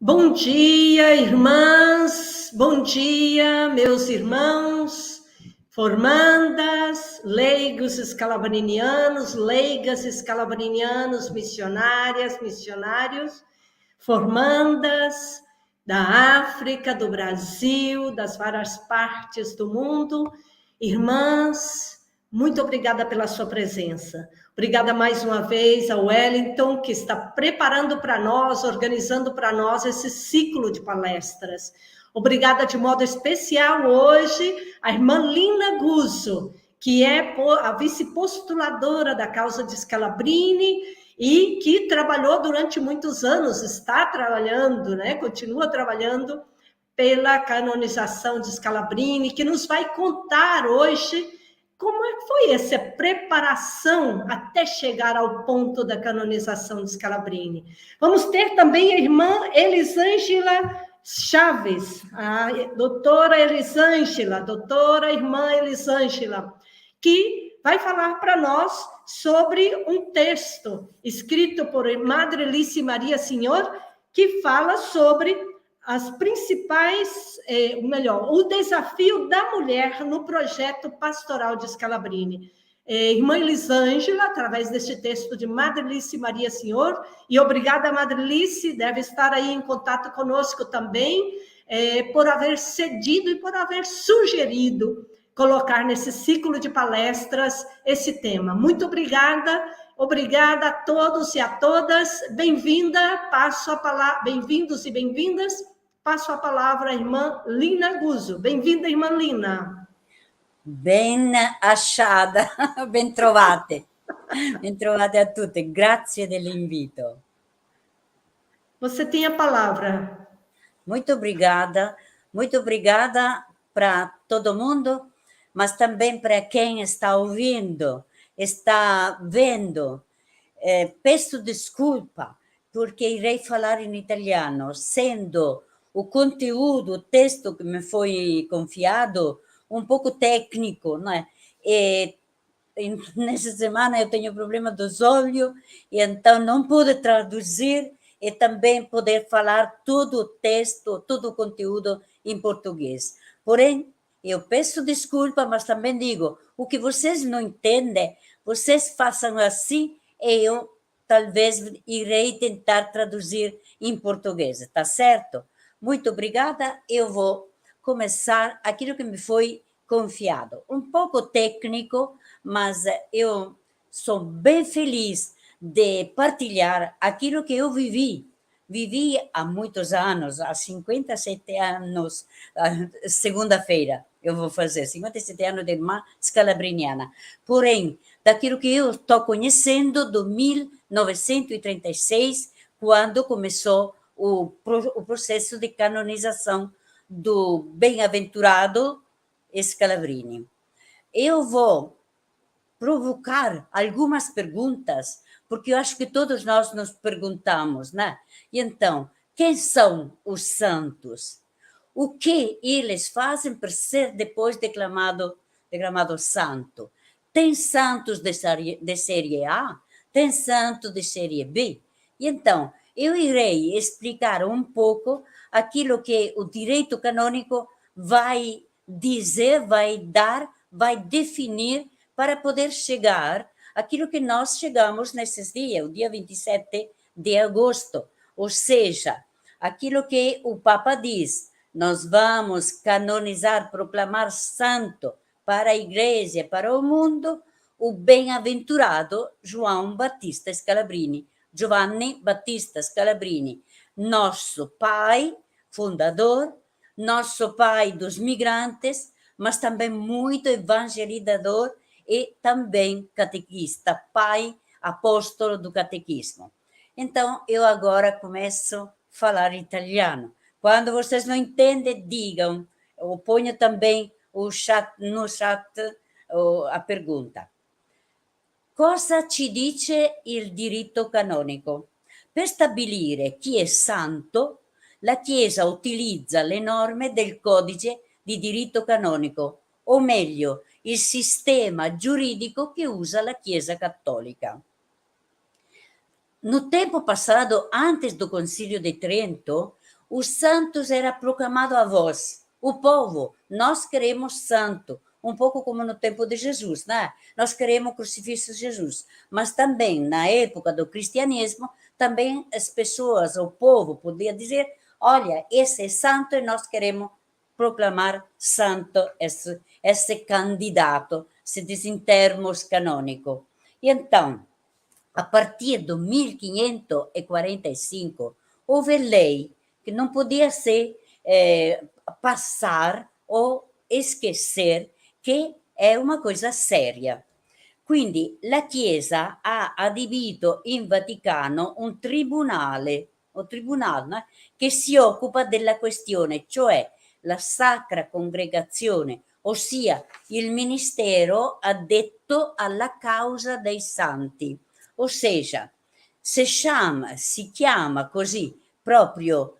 Bom dia, irmãs, bom dia, meus irmãos, formandas, leigos escalabrinianos, leigas escalabrinianos, missionárias, missionários, formandas da África, do Brasil, das várias partes do mundo. Irmãs, muito obrigada pela sua presença. Obrigada mais uma vez ao Wellington, que está preparando para nós, organizando para nós esse ciclo de palestras. Obrigada de modo especial hoje à irmã Lina Guzzo, que é a vice-postuladora da causa de Scalabrini e que trabalhou durante muitos anos, está trabalhando, né? Continua trabalhando pela canonização de Scalabrini, que nos vai contar hoje como é que foi essa preparação até chegar ao ponto da canonização de Scalabrini. Vamos ter também a irmã Elisângela Chaves, a doutora Elisângela, doutora irmã Elisângela, que vai falar para nós sobre um texto escrito por Madre Alice Maria Senhor, que fala sobre as principais, o desafio da mulher no projeto pastoral de Scalabrini. Irmã Elisângela, através deste texto de Madre Alice Maria Senhor, e obrigada, Madre Alice, deve estar aí em contato conosco também, por haver cedido e por haver sugerido colocar nesse ciclo de palestras esse tema. Muito obrigada a todos e a todas. Bem-vinda, passo a palavra, bem-vindos e bem-vindas. Passo a palavra à irmã Lina Guzzo. Bem-vinda, irmã Lina. Ben achada, ben trovate. Ben trovate a tutte, grazie dell'invito. Você tem a palavra. Muito obrigada para todo mundo, mas também para quem está ouvindo, está vendo. Peço desculpa, porque irei falar em italiano, sendo o conteúdo, o texto que me foi confiado, um pouco técnico, não é? Nessa semana eu tenho problema dos olhos, e então não pude traduzir e também poder falar todo o texto, todo o conteúdo em português. Porém, eu peço desculpa, mas também digo, o que vocês não entendem, vocês façam assim, e eu talvez irei tentar traduzir em português, tá certo? Muito obrigada, eu vou começar aquilo que me foi confiado. Um pouco técnico, mas eu sou bem feliz de partilhar aquilo que eu vivi. Vivi há muitos anos, há 57 anos, segunda-feira eu vou fazer, 57 anos de irmã scalabriniana. Porém, daquilo que eu estou conhecendo do 1936, quando começou o processo de canonização do bem-aventurado Scalabrini. Eu vou provocar algumas perguntas, porque eu acho que todos nós nos perguntamos, né? E então, quem são os santos? O que eles fazem para ser depois declamado santo? Tem santos de série A? Tem santos de série B? E então, eu irei explicar um pouco aquilo que o direito canônico vai dizer, vai dar, vai definir para poder chegar àquilo que nós chegamos nesses dias, o dia 27 de agosto, ou seja, aquilo que o Papa diz, nós vamos canonizar, proclamar santo para a Igreja, para o mundo, o bem-aventurado João Battista Scalabrini, Giovanni Battista Scalabrini, nosso pai fundador, nosso pai dos migrantes, mas também muito evangelizador e também catequista, pai apóstolo do catequismo. Então, eu agora começo a falar italiano. Quando vocês não entendem, digam, ou ponham também no chat a pergunta. Cosa ci dice il diritto canonico? Per stabilire chi è santo, la Chiesa utilizza le norme del codice di diritto canonico, o meglio, il sistema giuridico che usa la Chiesa cattolica. No tempo passado, antes do Concílio de Trento, os santos era proclamado a voz, o povo, nós queremos santo, um pouco como no tempo de Jesus, né? Nós queremos crucifixo de Jesus, mas também na época do cristianismo, também as pessoas, o povo podia dizer, olha, esse é santo e nós queremos proclamar santo esse candidato, se diz em termos canônicos. E então, a partir do 1545, houve lei que não podia ser passar ou esquecer che è una cosa seria. Quindi la Chiesa ha adibito in Vaticano un tribunale che si occupa della questione, cioè la Sacra Congregazione, ossia il ministero addetto alla causa dei santi. Ossia, se si chiama così proprio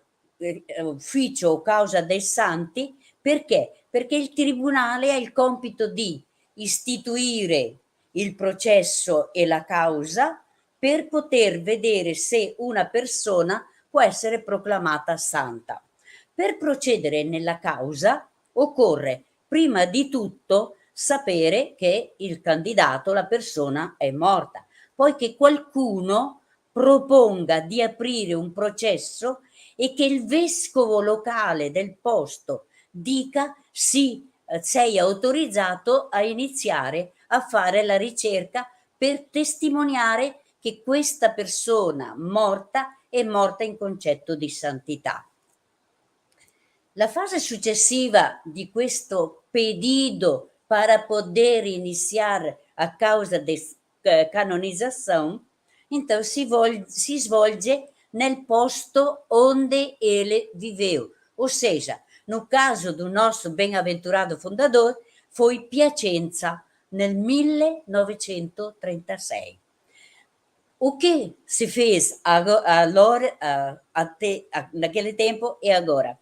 ufficio o causa dei santi, perché? Perché il tribunale ha il compito di istituire il processo e la causa per poter vedere se una persona può essere proclamata santa. Per procedere nella causa occorre prima di tutto sapere che il candidato, la persona, è morta, poi che qualcuno proponga di aprire un processo e che il vescovo locale del posto dica sì, sei autorizzato a iniziare a fare la ricerca per testimoniare che questa persona morta è morta in concetto di santità. La fase successiva di questo pedido para poder iniciar a causa de canonização, então si svolge nel posto onde ele viveu. Ou seja, no caso do nosso bem-aventurado fundador, foi Piacenza, nel 1936. O che si fez allora, naquele tempo e agora?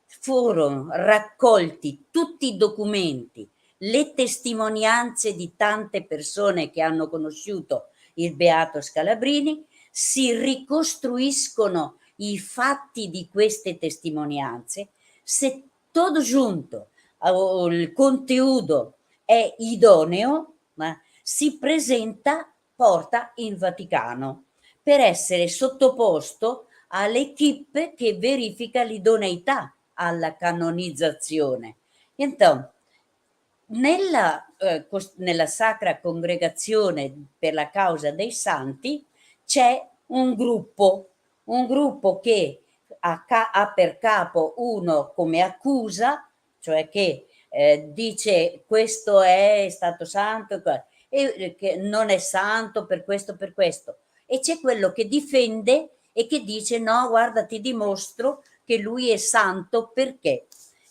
Furono raccolti tutti i documenti, le testimonianze di tante persone che hanno conosciuto il Beato Scalabrini, si ricostruiscono i fatti di queste testimonianze, se tutto giunto il contenuto è idoneo, si presenta, porta in Vaticano per essere sottoposto all'equipe che verifica l'idoneità alla canonizzazione. Então, nella Sacra Congregazione per la Causa dei Santi c'è un gruppo che ha per capo uno come accusa, cioè che dice questo è stato santo e che non è santo per questo, e c'è quello che difende e che dice no, guarda, ti dimostro che lui è santo perché.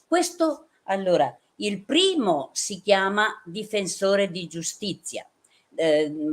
Questo, allora, il primo si chiama difensore di giustizia,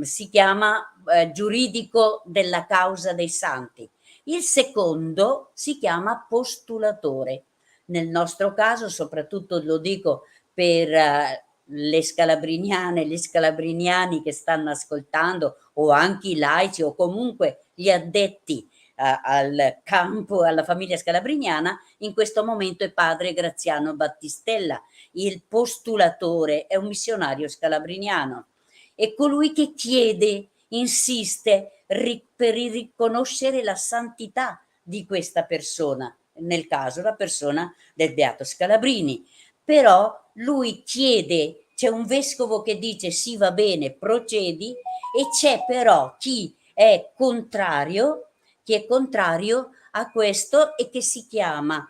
si chiama giuridico della causa dei santi. Il secondo si chiama postulatore. Nel nostro caso, soprattutto lo dico per le scalabriniane, gli scalabriniani che stanno ascoltando, o anche i laici, o comunque gli addetti al campo, alla famiglia scalabriniana, in questo momento è padre Graziano Battistella, il postulatore, è un missionario scalabriniano, è colui che chiede, insiste per riconoscere la santità di questa persona, nel caso la persona del Beato Scalabrini. Però lui chiede, c'è un vescovo che dice sì, va bene, procedi, e c'è però chi è contrario a questo e che si chiama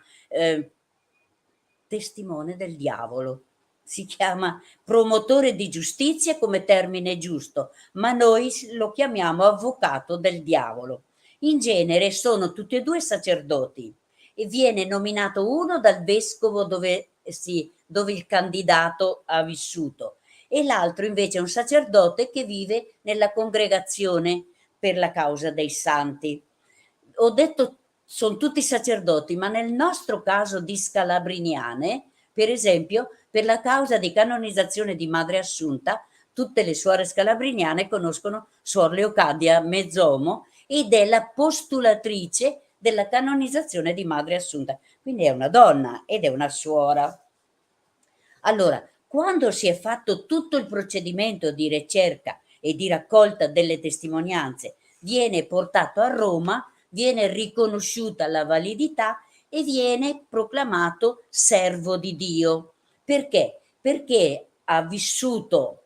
testimone del diavolo. Si chiama promotore di giustizia come termine giusto, ma noi lo chiamiamo avvocato del diavolo. In genere sono tutti e due sacerdoti e viene nominato uno dal vescovo dove il candidato ha vissuto e l'altro invece è un sacerdote che vive nella congregazione per la causa dei santi. Ho detto sono tutti sacerdoti, ma nel nostro caso di scalabriniane, per esempio, per la causa di canonizzazione di Madre Assunta, tutte le suore scalabriniane conoscono Suor Leocadia Mezzomo ed è la postulatrice della canonizzazione di Madre Assunta. Quindi è una donna ed è una suora. Allora, quando si è fatto tutto il procedimento di ricerca e di raccolta delle testimonianze, viene portato a Roma, viene riconosciuta la validità e viene proclamato servo di Dio. Perché? Perché ha vissuto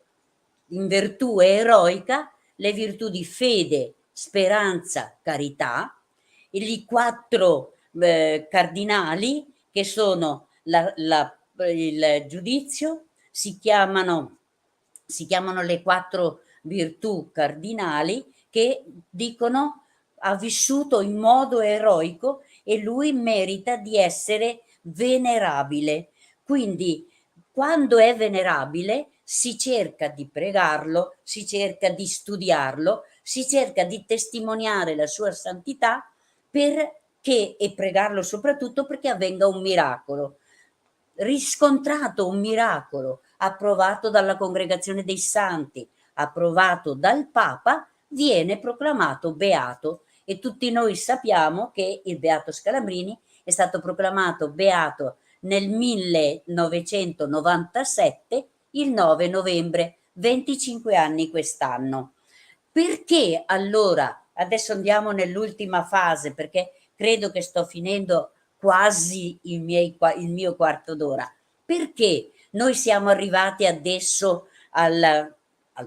in virtù eroica le virtù di fede, speranza, carità, i quattro cardinali che sono il giudizio, si chiamano le quattro virtù cardinali che dicono ha vissuto in modo eroico e lui merita di essere venerabile. Quindi quando è venerabile si cerca di pregarlo, si cerca di studiarlo, si cerca di testimoniare la sua santità perché, e pregarlo soprattutto perché avvenga un miracolo. Riscontrato un miracolo, approvato dalla Congregazione dei Santi, approvato dal Papa, viene proclamato beato e tutti noi sappiamo che il Beato Scalabrini è stato proclamato beato nel 1997, il 9 novembre, 25 anni quest'anno. Perché allora, adesso andiamo nell'ultima fase, perché credo che sto finendo quasi il mio quarto d'ora. Perché noi siamo arrivati adesso al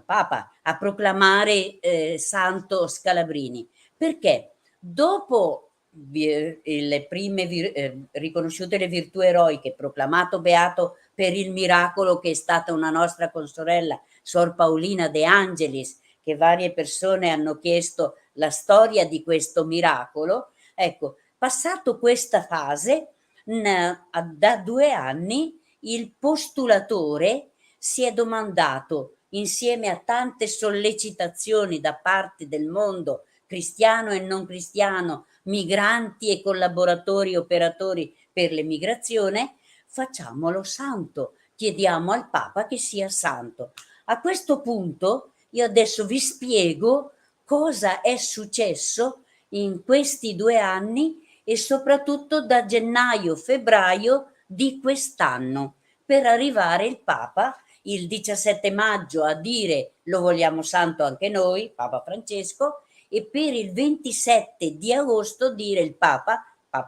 Papa a proclamare Santo Scalabrini? Perché dopo le prime riconosciute le virtù eroiche, proclamato beato per il miracolo che è stata una nostra consorella, Sor Paolina De Angelis, che varie persone hanno chiesto la storia di questo miracolo, ecco, passato questa fase, da 2 anni il postulatore si è domandato, insieme a tante sollecitazioni da parte del mondo cristiano e non cristiano, migranti e collaboratori operatori per l'emigrazione, facciamolo santo, chiediamo al Papa che sia santo. A questo punto io adesso vi spiego cosa è successo in questi 2 anni e soprattutto da gennaio-febbraio di quest'anno, per arrivare il Papa il 17 maggio a dire lo vogliamo santo anche noi, Papa Francesco, e per il 27 di agosto dire il Papa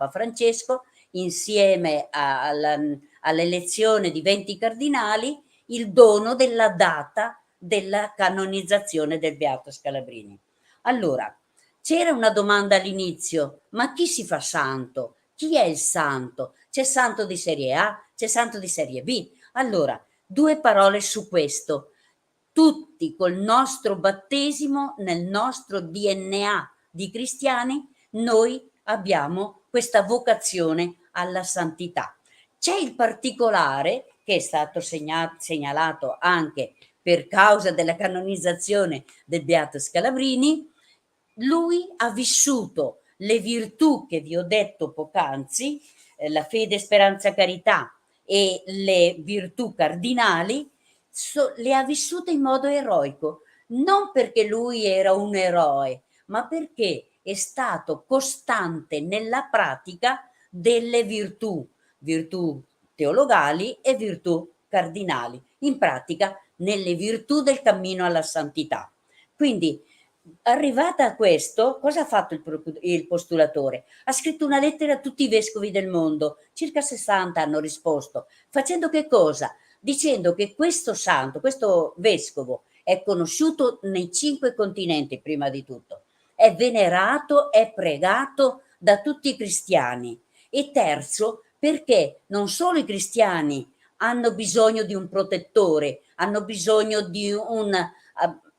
Francesco, insieme all'elezione di 20 cardinali, il dono della data della canonizzazione del Beato Scalabrini. Allora, c'era una domanda all'inizio, ma chi si fa santo? Chi è il santo? C'è santo di serie A, c'è santo di serie B. Allora, 2 parole su questo. Tutti col nostro battesimo, nel nostro DNA di cristiani, noi abbiamo questa vocazione alla santità. C'è il particolare che è stato segnalato anche per causa della canonizzazione del Beato Scalabrini. Lui ha vissuto le virtù che vi ho detto poc'anzi, la fede, speranza, carità e le virtù cardinali, le ha vissute in modo eroico, non perché lui era un eroe, ma perché è stato costante nella pratica delle virtù teologali e virtù cardinali, in pratica nelle virtù del cammino alla santità. Quindi, arrivata a questo, cosa ha fatto il postulatore? Ha scritto una lettera a tutti i vescovi del mondo, circa 60 hanno risposto, facendo che cosa? Dicendo che questo santo, questo vescovo, è conosciuto nei 5 continenti prima di tutto, è venerato, è pregato da tutti i cristiani. E terzo, perché non solo i cristiani hanno bisogno di un protettore, hanno bisogno di un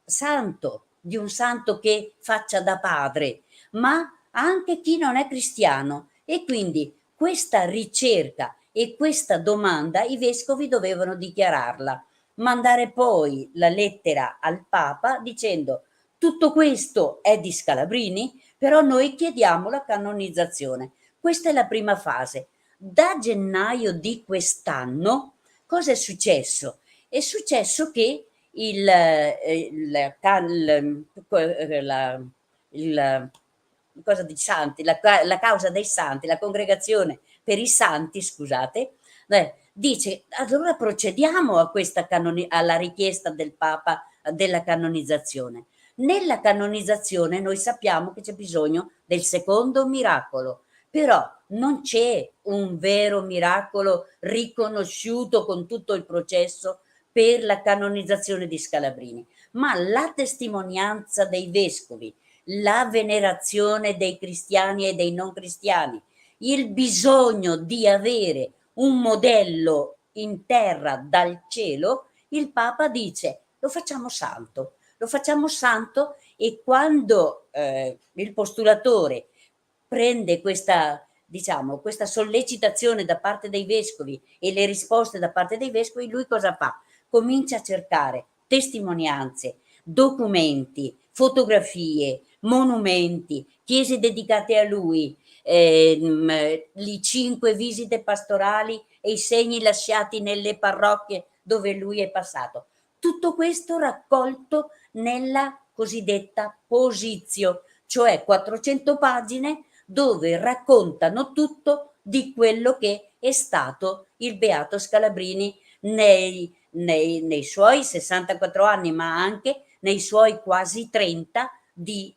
santo, di un santo che faccia da padre, ma anche chi non è cristiano. E quindi questa ricerca e questa domanda i vescovi dovevano dichiararla, mandare poi la lettera al Papa dicendo tutto questo è di Scalabrini, però noi chiediamo la canonizzazione. Questa è la prima fase. Da gennaio di quest'anno cosa è successo? È successo che il cosa di santi, la causa dei santi, la congregazione per i santi, scusate, dice allora procediamo a questa alla richiesta del Papa della canonizzazione. Nella canonizzazione noi sappiamo che c'è bisogno del secondo miracolo, però non c'è un vero miracolo riconosciuto con tutto il processo per la canonizzazione di Scalabrini, ma la testimonianza dei vescovi, la venerazione dei cristiani e dei non cristiani, il bisogno di avere un modello in terra dal cielo, il Papa dice lo facciamo santo e quando il postulatore prende questa, diciamo, questa sollecitazione da parte dei vescovi e le risposte da parte dei vescovi, lui cosa fa? Comincia a cercare testimonianze, documenti, fotografie, monumenti, chiese dedicate a lui, le 5 visite pastorali e i segni lasciati nelle parrocchie dove lui è passato. Tutto questo raccolto nella cosiddetta Posizio, cioè 400 pagine dove raccontano tutto di quello che è stato il Beato Scalabrini nei suoi 64 anni, ma anche nei suoi quasi 30 di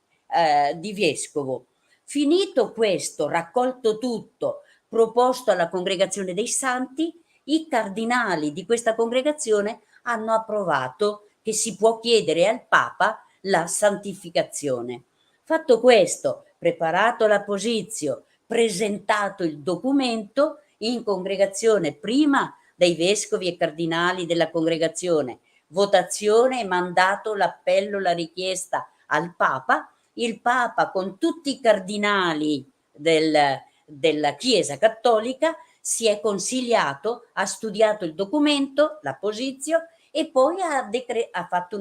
vescovo. Finito questo, raccolto tutto, proposto alla congregazione dei santi, i cardinali di questa congregazione hanno approvato che si può chiedere al Papa la santificazione. Fatto questo, preparato la posizio, presentato il documento in congregazione prima dai vescovi e cardinali della congregazione, votazione e mandato l'appello, la richiesta al Papa, il Papa con tutti i cardinali della Chiesa Cattolica si è consigliato, ha studiato il documento, la posizio, e poi ha fatto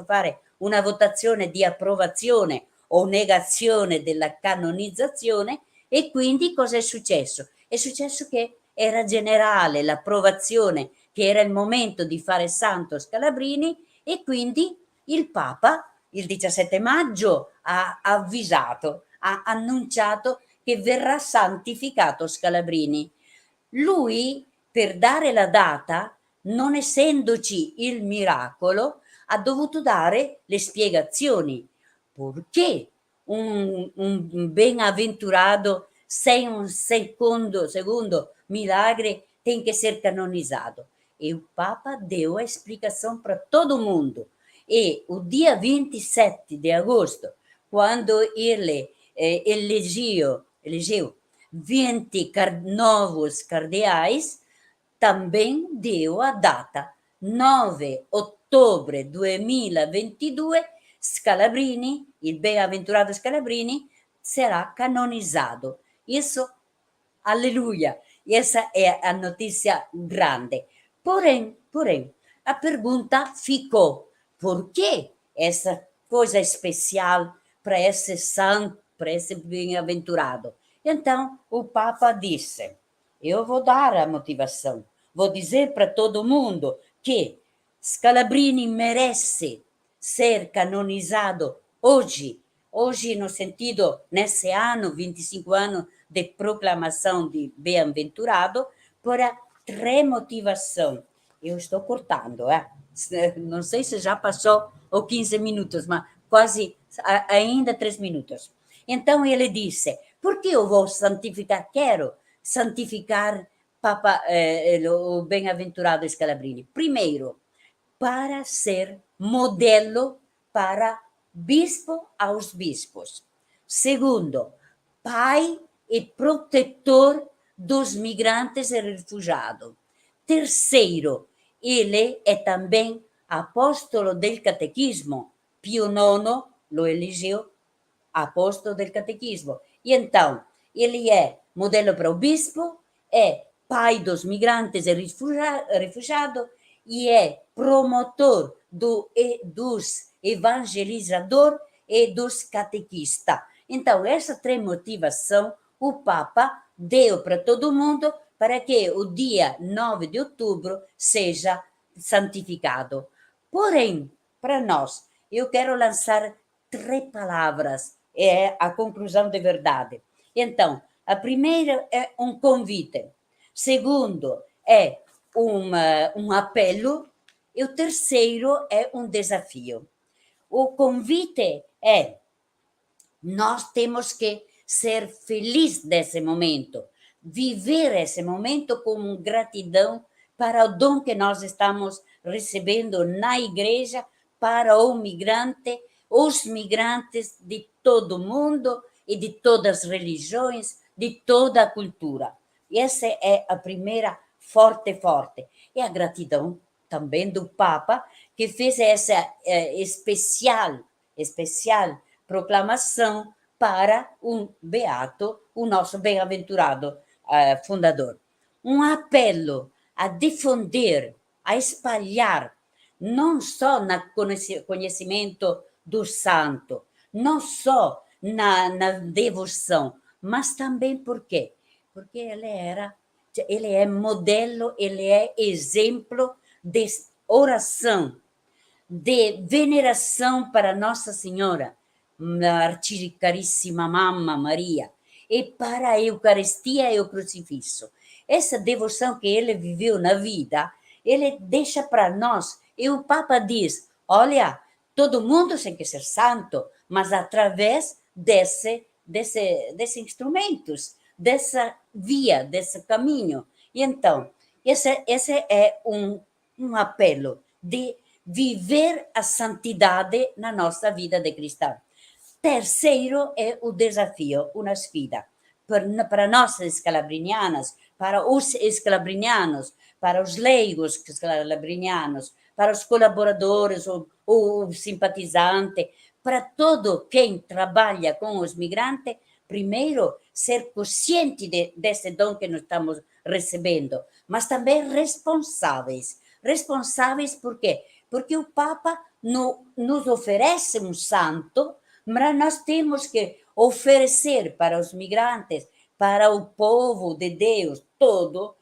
fare una votazione di approvazione o negazione della canonizzazione, e quindi cosa è successo? È successo che era generale l'approvazione, che era il momento di fare santo Scalabrini, e quindi il Papa il 17 maggio ha avvisato, ha annunciato che verrà santificato Scalabrini. Lui, per dare la data, non essendoci il miracolo, ha dovuto dare le spiegazioni. Perché un benaventurado sem un segundo milagre tem que ser canonizado? E o Papa deu a explicação para todo mundo. E o dia 27 de agosto, quando ele elegeu 20 novos cardeais, também deu a data 9 ottobre 2022, Scalabrini, il beaventurato Scalabrini, sarà canonizado. Isso, aleluia, essa é a notícia grande. Porém, a pergunta ficou, por que essa coisa especial para esse santo, para esse bem-aventurado? Então, o Papa disse, eu vou dar a motivação, vou dizer para todo mundo que Scalabrini merece ser canonizado hoje no sentido, nesse ano, 25 anos de proclamação de bem-aventurado, por 3 motivações. Eu estou cortando, não sei se já passou ou 15 minutos, mas quase ainda 3 minutos. Então ele disse, por que eu vou santificar? Quero santificar Papa, o bem-aventurado Scalabrini. Primeiro, para ser modelo para bispo aos bispos. Segundo, pai e protetor dos migrantes e refugiados. Terceiro, ele é também apóstolo del catequismo. Pio IX lo elegeu apóstolo del catequismo. E então, ele é modelo para o bispo, é pai dos migrantes e refugiados e é promotor dos evangelizador e dos catequistas. Então, essa 3 motivações o Papa deu para todo mundo para que o dia 9 de outubro seja santificado. Porém, para nós, eu quero lançar 3 palavras é a conclusão de verdade. Então, a primeira é um convite. Segundo, é um apelo. E o terceiro é um desafio. O convite é: nós temos que ser felizes desse momento, viver esse momento com gratidão para o dom que nós estamos recebendo na igreja para o migrante, os migrantes de todo o mundo e de todas as religiões, de toda a cultura. E essa é a primeira forte. E a gratidão também do Papa, que fez essa especial proclamação para um beato, o nosso bem-aventurado fundador. Um apelo a difundir, a espalhar, não só no conhecimento do santo, não só na devoção, mas também por quê? Porque ele é modelo, ele é exemplo de oração, de veneração para Nossa Senhora, a arquicaríssima Mamma Maria, e para a Eucaristia e o crucifixo. Essa devoção que ele viveu na vida, ele deixa para nós. E o Papa diz: olha, todo mundo tem que ser santo, mas através desses instrumentos, dessa via, desse caminho. E então, esse é um apelo de viver a santidade na nossa vida de cristão. Terceiro é o desafio, uma sfida. Para nós escalabrinianas, para os escalabrinianos, para os leigos escalabrinianos, para os colaboradores ou simpatizantes, para todo quem trabalha com os migrantes, primeiro, ser consciente desse dom que nós estamos recebendo, mas também responsáveis. Responsáveis por quê? Porque o Papa nos oferece um santo, mas nós temos que oferecer para os migrantes, para o povo de Deus todo,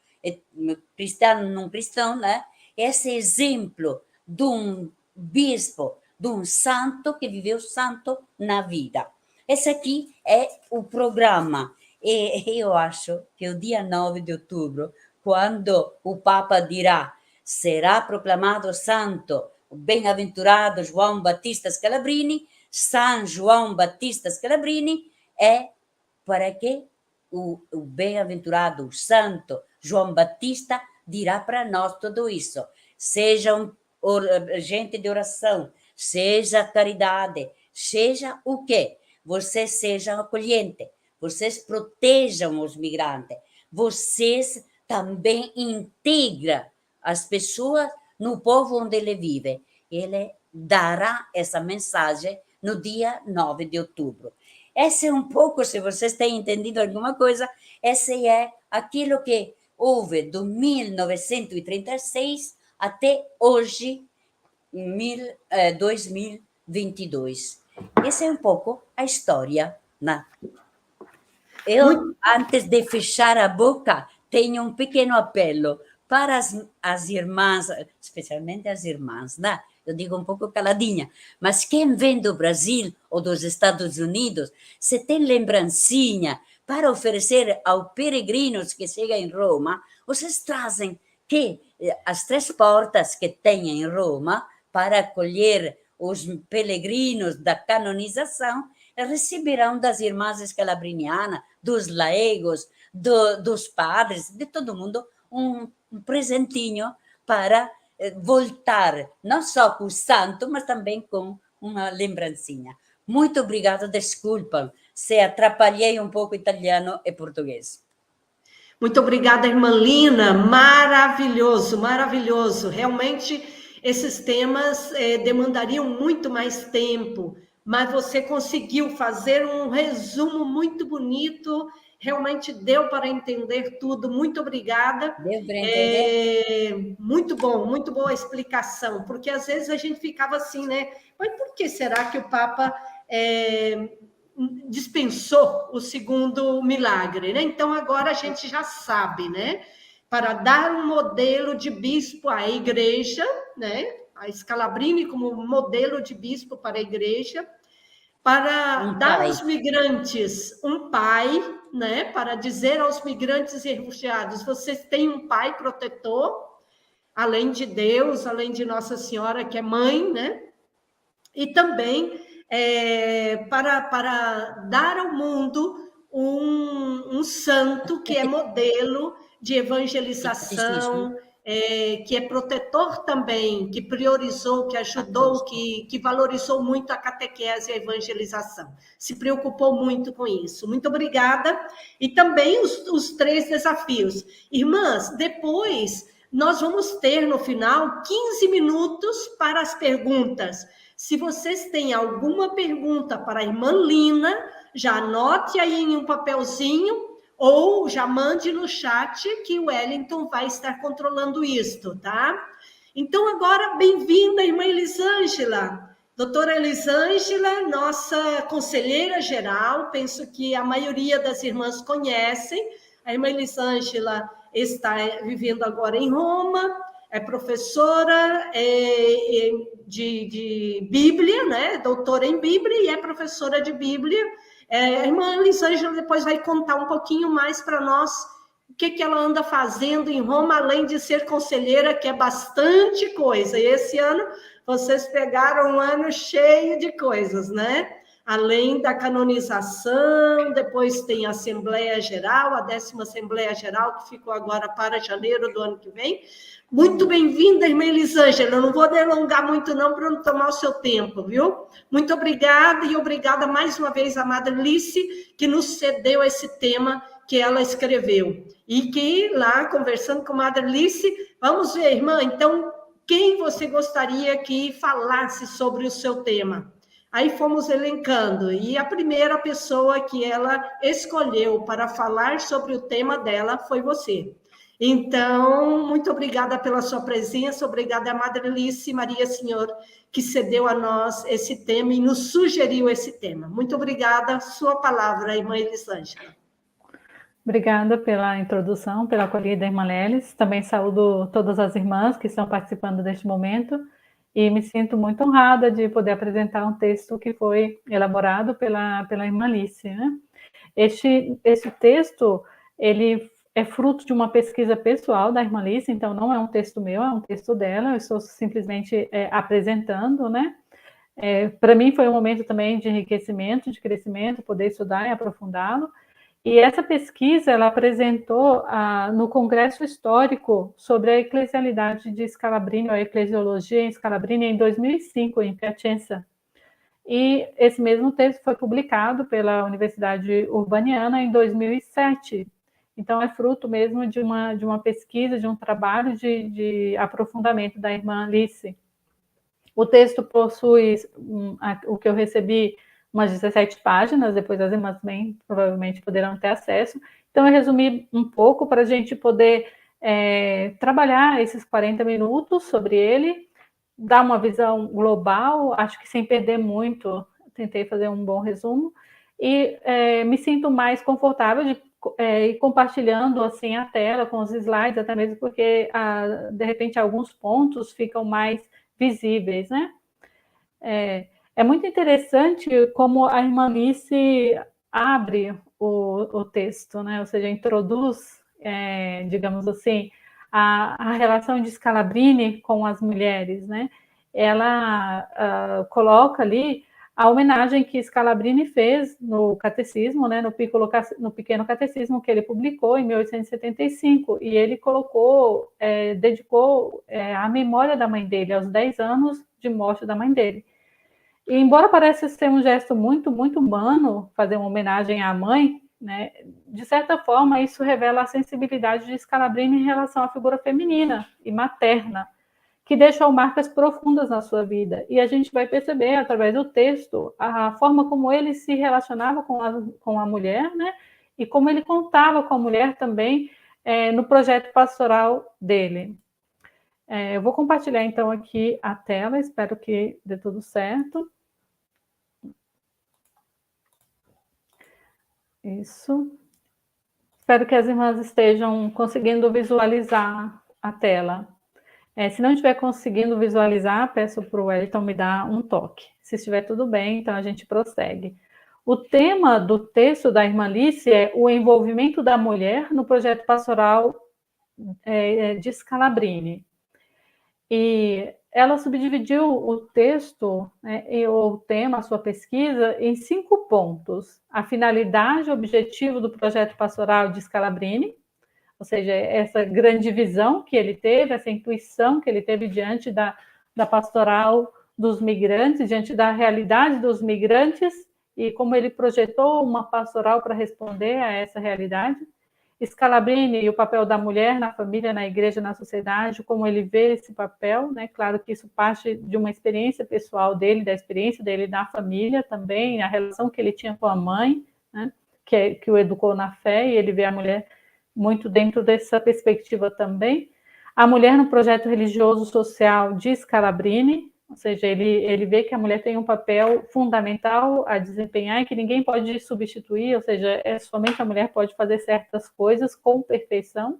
cristão, não cristão, né? Esse exemplo de um bispo, de um santo que viveu santo na vida. Esse aqui é o programa. E eu acho que o dia 9 de outubro, quando o Papa dirá: será proclamado santo o bem-aventurado João Batista Scalabrini, São João Batista Scalabrini, é para que o bem-aventurado, o santo João Batista dirá para nós tudo isso. Sejam gente de oração, seja caridade, seja o quê? Vocês sejam acolhentes, vocês protejam os migrantes, vocês também integram as pessoas no povo onde ele vive. Ele dará essa mensagem no dia 9 de outubro. Esse é um pouco, se vocês têm entendido alguma coisa, esse é aquilo que houve de 1936 até hoje, 2022. Essa é um pouco a história, né? Eu, antes de fechar a boca, tenho um pequeno apelo para as irmãs, especialmente as irmãs, né? Eu digo um pouco caladinha, mas quem vem do Brasil ou dos Estados Unidos, se tem lembrancinha para oferecer aos peregrinos que chegam em Roma, vocês trazem que as 3 portas que tem em Roma para acolher os peregrinos da canonização receberão das irmãs escalabrinianas, dos laigos, dos padres, de todo mundo, um presentinho para voltar, não só com o santo, mas também com uma lembrancinha. Muito obrigada, desculpam se atrapalhei um pouco italiano e português. Muito obrigada, irmã Lina, maravilhoso, maravilhoso. Realmente, esses temas demandariam muito mais tempo, mas você conseguiu fazer um resumo muito bonito, realmente deu para entender tudo. Muito obrigada. Deu para entender? Muito bom, muito boa explicação, porque às vezes a gente ficava assim, né? Mas por que será que o Papa dispensou o segundo milagre, né? Então agora a gente já sabe, né? Para dar um modelo de bispo à igreja, né? A Scalabrini como modelo de bispo para a igreja, para Um dar pai. aos migrantes um pai, né? Para dizer aos migrantes e refugiados: vocês têm um pai protetor, além de Deus, além de Nossa Senhora, que é mãe, né? E também para dar ao mundo um santo que é modelo de De catecismo. evangelização, que é protetor também, que priorizou, que ajudou, Católico. que valorizou muito a catequese e a evangelização. Se preocupou muito com isso. Muito obrigada. E também os 3 desafios. Irmãs, depois nós vamos ter no final 15 minutos para as perguntas. Se vocês têm alguma pergunta para a irmã Lina, já anote aí em um papelzinho ou já mande no chat que o Wellington vai estar controlando isto, tá? Então, agora, bem-vinda, irmã Elisângela. Doutora Elisângela, nossa conselheira geral, penso que a maioria das irmãs conhecem. A irmã Elisângela está vivendo agora em Roma, é professora de Bíblia, né? Doutora em Bíblia e é professora de Bíblia. A irmã Elisângela depois vai contar um pouquinho mais para nós o que ela anda fazendo em Roma, além de ser conselheira, que é bastante coisa. E esse ano vocês pegaram um ano cheio de coisas, né? Além da canonização, depois tem a Assembleia Geral, a 10ª Assembleia Geral, que ficou agora para janeiro do ano que vem. Muito bem-vinda, irmã Elisângela. Eu não vou delongar muito, não, para não tomar o seu tempo, viu? Muito obrigada, e obrigada mais uma vez à Madre Alice, que nos cedeu esse tema que ela escreveu. E que lá, conversando com a Madre Alice, vamos ver, irmã, então, quem você gostaria que falasse sobre o seu tema? Aí fomos elencando, e a primeira pessoa que ela escolheu para falar sobre o tema dela foi você. Então, muito obrigada pela sua presença, obrigada a Madre Alice Maria Senhor, que cedeu a nós esse tema e nos sugeriu esse tema. Muito obrigada, sua palavra, irmã Elisângela. Obrigada pela introdução, pela acolhida, irmã Lelis. Também saúdo todas as irmãs que estão participando deste momento e me sinto muito honrada de poder apresentar um texto que foi elaborado pela irmã Alice, né? Este texto, ele é fruto de uma pesquisa pessoal da irmã Alice, então não é um texto meu, é um texto dela, eu estou simplesmente apresentando, né? Para mim foi um momento também de enriquecimento, de crescimento, poder estudar e aprofundá-lo. E essa pesquisa, ela apresentou no Congresso Histórico sobre a Eclesialidade de Scalabrini, ou a Eclesiologia em Scalabrini, em 2005, em Piacenza. E esse mesmo texto foi publicado pela Universidade Urbaniana em 2007. Então, é fruto mesmo de uma pesquisa, de um trabalho de aprofundamento da irmã Alice. O texto possui, o que eu recebi, umas 17 páginas, depois as irmãs bem provavelmente poderão ter acesso. Então, eu resumi um pouco para a gente poder trabalhar esses 40 minutos sobre ele, dar uma visão global, acho que sem perder muito, tentei fazer um bom resumo, e me sinto mais confortável de ir compartilhando assim a tela com os slides, até mesmo porque, de repente, alguns pontos ficam mais visíveis, né? É muito interessante como a irmã Alice abre o texto, né? Ou seja, introduz, digamos assim, a relação de Scalabrini com as mulheres, né? Ela coloca ali a homenagem que Scalabrini fez no catecismo, né? No pequeno catecismo que ele publicou em 1875, e ele colocou, dedicou à memória da mãe dele, aos 10 anos de morte da mãe dele. E embora pareça ser um gesto muito, muito humano, fazer uma homenagem à mãe, né, de certa forma isso revela a sensibilidade de Scalabrini em relação à figura feminina e materna, que deixou marcas profundas na sua vida. E a gente vai perceber, através do texto, a forma como ele se relacionava com a mulher, né, e como ele contava com a mulher também no projeto pastoral dele. Eu vou compartilhar, então, aqui a tela, espero que dê tudo certo. Isso. Espero que as irmãs estejam conseguindo visualizar a tela. Se não estiver conseguindo visualizar, peço para o Wellington me dar um toque. Se estiver tudo bem, então a gente prossegue. O tema do texto da irmã Alice é o envolvimento da mulher no projeto pastoral de Scalabrini. E ela subdividiu o texto, o tema, a sua pesquisa, em 5 pontos. A finalidade, o objetivo do projeto pastoral de Scalabrini, ou seja, essa grande visão que ele teve, essa intuição que ele teve diante da pastoral dos migrantes, diante da realidade dos migrantes, e como ele projetou uma pastoral para responder a essa realidade. Scalabrini e o papel da mulher na família, na igreja, na sociedade, como ele vê esse papel, né? Claro que isso parte de uma experiência pessoal dele, da experiência dele na família também, a relação que ele tinha com a mãe, né? que o educou na fé, e ele vê a mulher muito dentro dessa perspectiva também. A mulher no projeto religioso social de Scalabrini, ou seja, ele vê que a mulher tem um papel fundamental a desempenhar e que ninguém pode substituir, ou seja, somente a mulher pode fazer certas coisas com perfeição.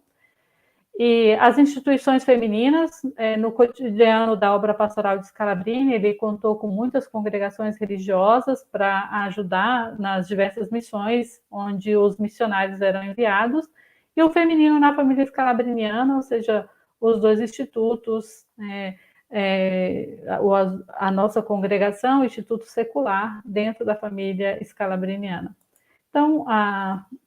E as instituições femininas, no cotidiano da obra pastoral de Scalabrini, ele contou com muitas congregações religiosas para ajudar nas diversas missões onde os missionários eram enviados, e o feminino na família scalabriniana, ou seja, os 2 institutos, a nossa congregação, o Instituto Secular, dentro da família scalabriniana. Então,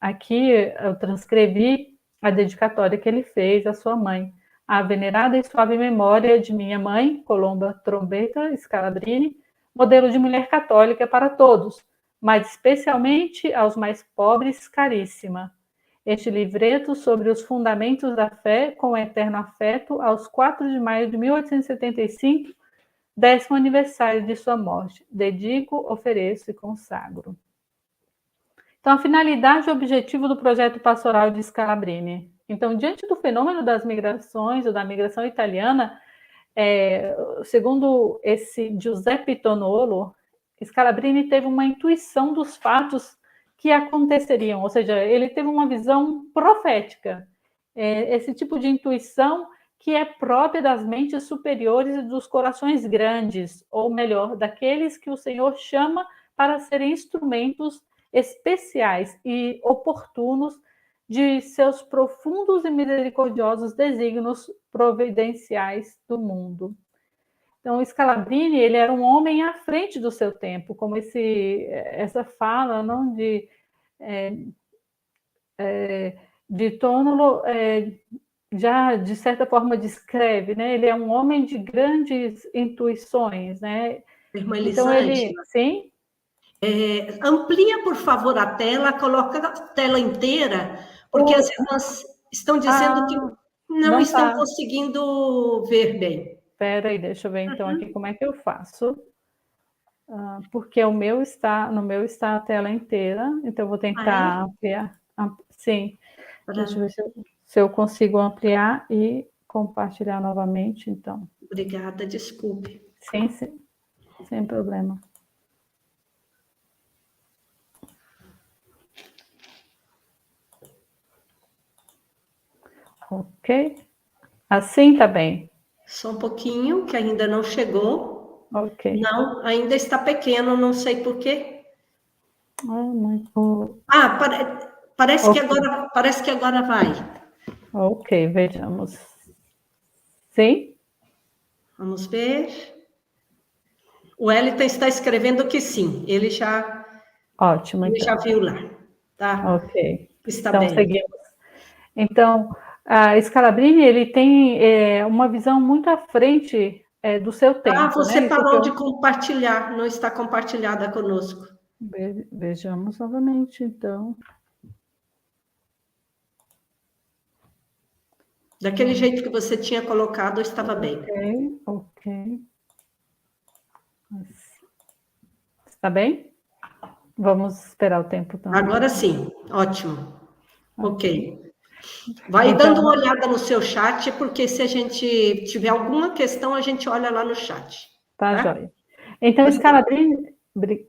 aqui eu transcrevi a dedicatória que ele fez à sua mãe. A venerada e suave memória de minha mãe, Colomba Trombetta Scalabrini, modelo de mulher católica para todos, mas especialmente aos mais pobres, caríssima. Este livreto sobre os fundamentos da fé com eterno afeto aos 4 de maio de 1875, 10º aniversário de sua morte. Dedico, ofereço e consagro. Então, a finalidade e o objetivo do projeto pastoral de Scalabrini. Então, diante do fenômeno das migrações, ou da migração italiana, segundo esse Giuseppe Tonolo, Scalabrini teve uma intuição dos fatos que aconteceriam, ou seja, ele teve uma visão profética, esse tipo de intuição que é própria das mentes superiores e dos corações grandes, ou melhor, daqueles que o Senhor chama para serem instrumentos especiais e oportunos de seus profundos e misericordiosos desígnios providenciais do mundo. Então, Scalabrini, ele era um homem à frente do seu tempo, como essa fala, não, de Tonolo, já, de certa forma, descreve, né? Ele é um homem de grandes intuições, né? Irmã Então, Elisângela, sim? amplia, por favor, a tela, coloca a tela inteira, porque as irmãs estão dizendo que não estão conseguindo ver bem. Espera aí, deixa eu ver então aqui como é que eu faço. Porque no meu está a tela inteira, então eu vou tentar ampliar. Sim, deixa eu ver se eu consigo ampliar e compartilhar novamente, então. Obrigada, desculpe. Sim, sem problema. Ok. Assim tá bem. Só um pouquinho, que ainda não chegou. Ok. Não, ainda está pequeno, não sei por quê. Parece que agora vai. Ok, vejamos. Sim? Vamos ver. O Wellington está escrevendo que sim, ele já... Ótimo, ele então. já viu lá, tá? Ok. Está então, bem. Seguimos. Então, a Scalabrini, ele tem uma visão muito à frente do seu tempo. Você, né? parou de compartilhar, não está compartilhada conosco. Vejamos novamente, então. Daquele jeito que você tinha colocado, estava bem. Ok. Está bem? Vamos esperar o tempo também. Agora sim, ótimo. Ok. Vai dando uma olhada no seu chat, porque se a gente tiver alguma questão, a gente olha lá no chat. Tá, joia. Então, Scalabrini,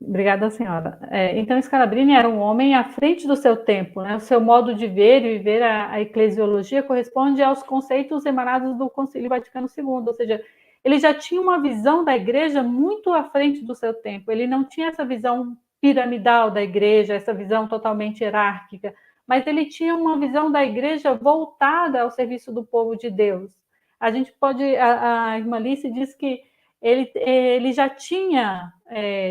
Obrigada, senhora. Então, Scalabrini era um homem à frente do seu tempo, né? O seu modo de ver e viver a eclesiologia corresponde aos conceitos emanados do Concílio Vaticano II, ou seja, ele já tinha uma visão da igreja muito à frente do seu tempo. Ele não tinha essa visão piramidal da igreja, essa visão totalmente hierárquica, mas ele tinha uma visão da igreja voltada ao serviço do povo de Deus. A gente pode, a irmã Alice diz que ele já tinha,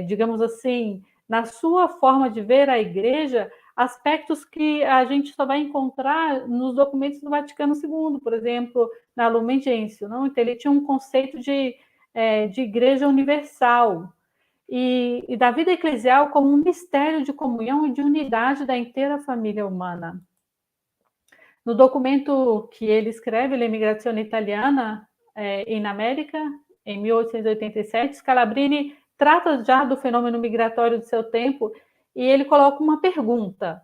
digamos assim, na sua forma de ver a igreja, aspectos que a gente só vai encontrar nos documentos do Vaticano II, por exemplo, na Lumen Gentium, não? Então, ele tinha um conceito de igreja universal e da vida eclesial como um mistério de comunhão e de unidade da inteira família humana. No documento que ele escreve, L'Emigrazione Italiana in America, em 1887, Scalabrini trata já do fenômeno migratório do seu tempo e ele coloca uma pergunta: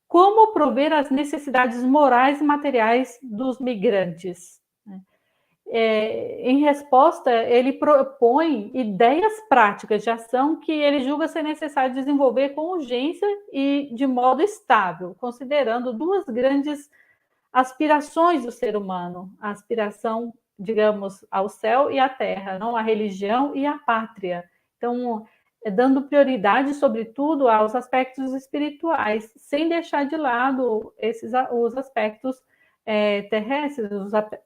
como prover as necessidades morais e materiais dos migrantes? Em resposta, ele propõe ideias práticas de ação que ele julga ser necessário desenvolver com urgência e de modo estável, considerando duas grandes aspirações do ser humano: a aspiração, digamos, ao céu e à terra, não a religião e a pátria. Então, dando prioridade, sobretudo, aos aspectos espirituais, sem deixar de lado os aspectos terrestres,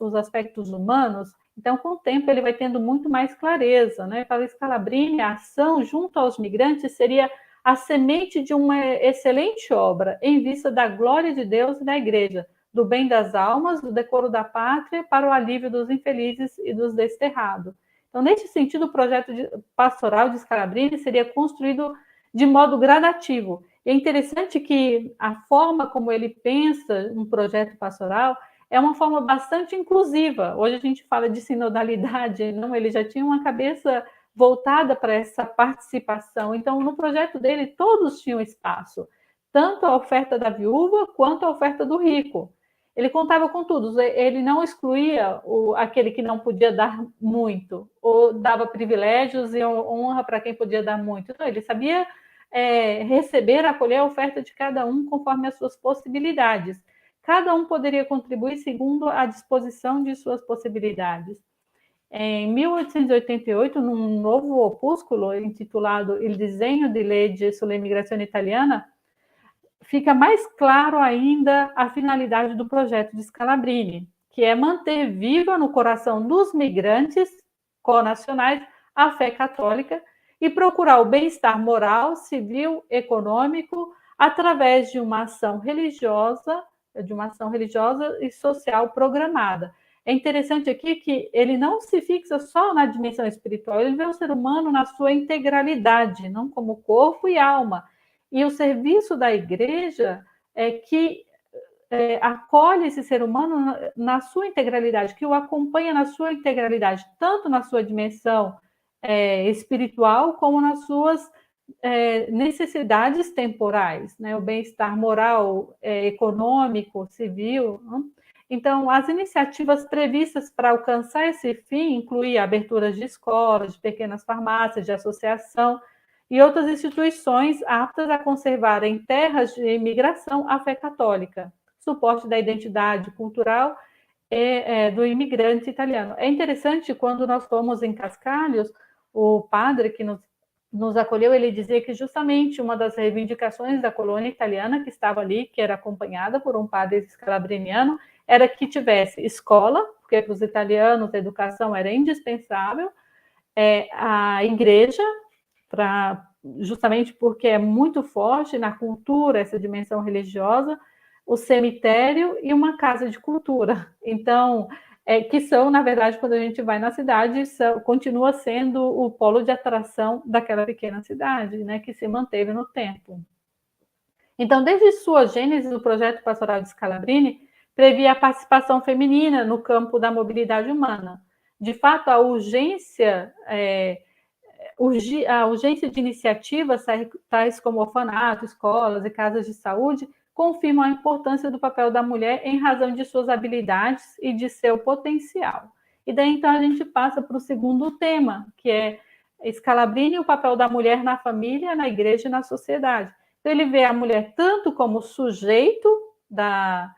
os aspectos humanos. Então, com o tempo, ele vai tendo muito mais clareza, né? Para Scalabrini, a ação junto aos migrantes seria a semente de uma excelente obra em vista da glória de Deus e da Igreja, do bem das almas, do decoro da pátria, para o alívio dos infelizes e dos desterrados. Então, nesse sentido, o projeto pastoral de Scalabrini seria construído de modo gradativo. E é interessante que a forma como ele pensa um projeto pastoral é uma forma bastante inclusiva. Hoje a gente fala de sinodalidade, não? Ele já tinha uma cabeça voltada para essa participação. Então, no projeto dele, todos tinham espaço, tanto a oferta da viúva quanto a oferta do rico. Ele contava com tudo, ele não excluía aquele que não podia dar muito, ou dava privilégios e honra para quem podia dar muito. Não, ele sabia receber, acolher a oferta de cada um conforme as suas possibilidades. Cada um poderia contribuir segundo a disposição de suas possibilidades. Em 1888, num novo opúsculo intitulado Il disegno di legge sull'emigrazione italiana, fica mais claro ainda a finalidade do projeto de Scalabrini, que é manter viva no coração dos migrantes connacionais a fé católica e procurar o bem-estar moral, civil, econômico, através de uma ação religiosa e social programada. É interessante aqui que ele não se fixa só na dimensão espiritual, ele vê o ser humano na sua integralidade, não como corpo e alma. E o serviço da igreja é que acolhe esse ser humano na sua integralidade, que o acompanha na sua integralidade, tanto na sua dimensão espiritual, como nas suas necessidades temporais, né? O bem-estar moral, econômico, civil. Não? Então, as iniciativas previstas para alcançar esse fim incluem aberturas de escolas, de pequenas farmácias, de associação, e outras instituições aptas a conservar em terras de imigração a fé católica, suporte da identidade cultural do imigrante italiano. É interessante, quando nós fomos em Cascalhos, o padre que nos acolheu, ele dizia que justamente uma das reivindicações da colônia italiana que estava ali, que era acompanhada por um padre scalabriniano, era que tivesse escola, porque para os italianos a educação era indispensável, a igreja, justamente porque é muito forte na cultura essa dimensão religiosa, o cemitério e uma casa de cultura. Então, que são, na verdade, quando a gente vai na cidade, continua sendo o polo de atração daquela pequena cidade, né, que se manteve no tempo. Então, desde sua gênese, o projeto pastoral de Scalabrini previa a participação feminina no campo da mobilidade humana. De fato, a urgência de iniciativas, tais como orfanatos, escolas e casas de saúde, confirmam a importância do papel da mulher em razão de suas habilidades e de seu potencial. E daí, então, a gente passa para o segundo tema, que é Scalabrini, o papel da mulher na família, na igreja e na sociedade. Então, ele vê a mulher tanto como sujeito da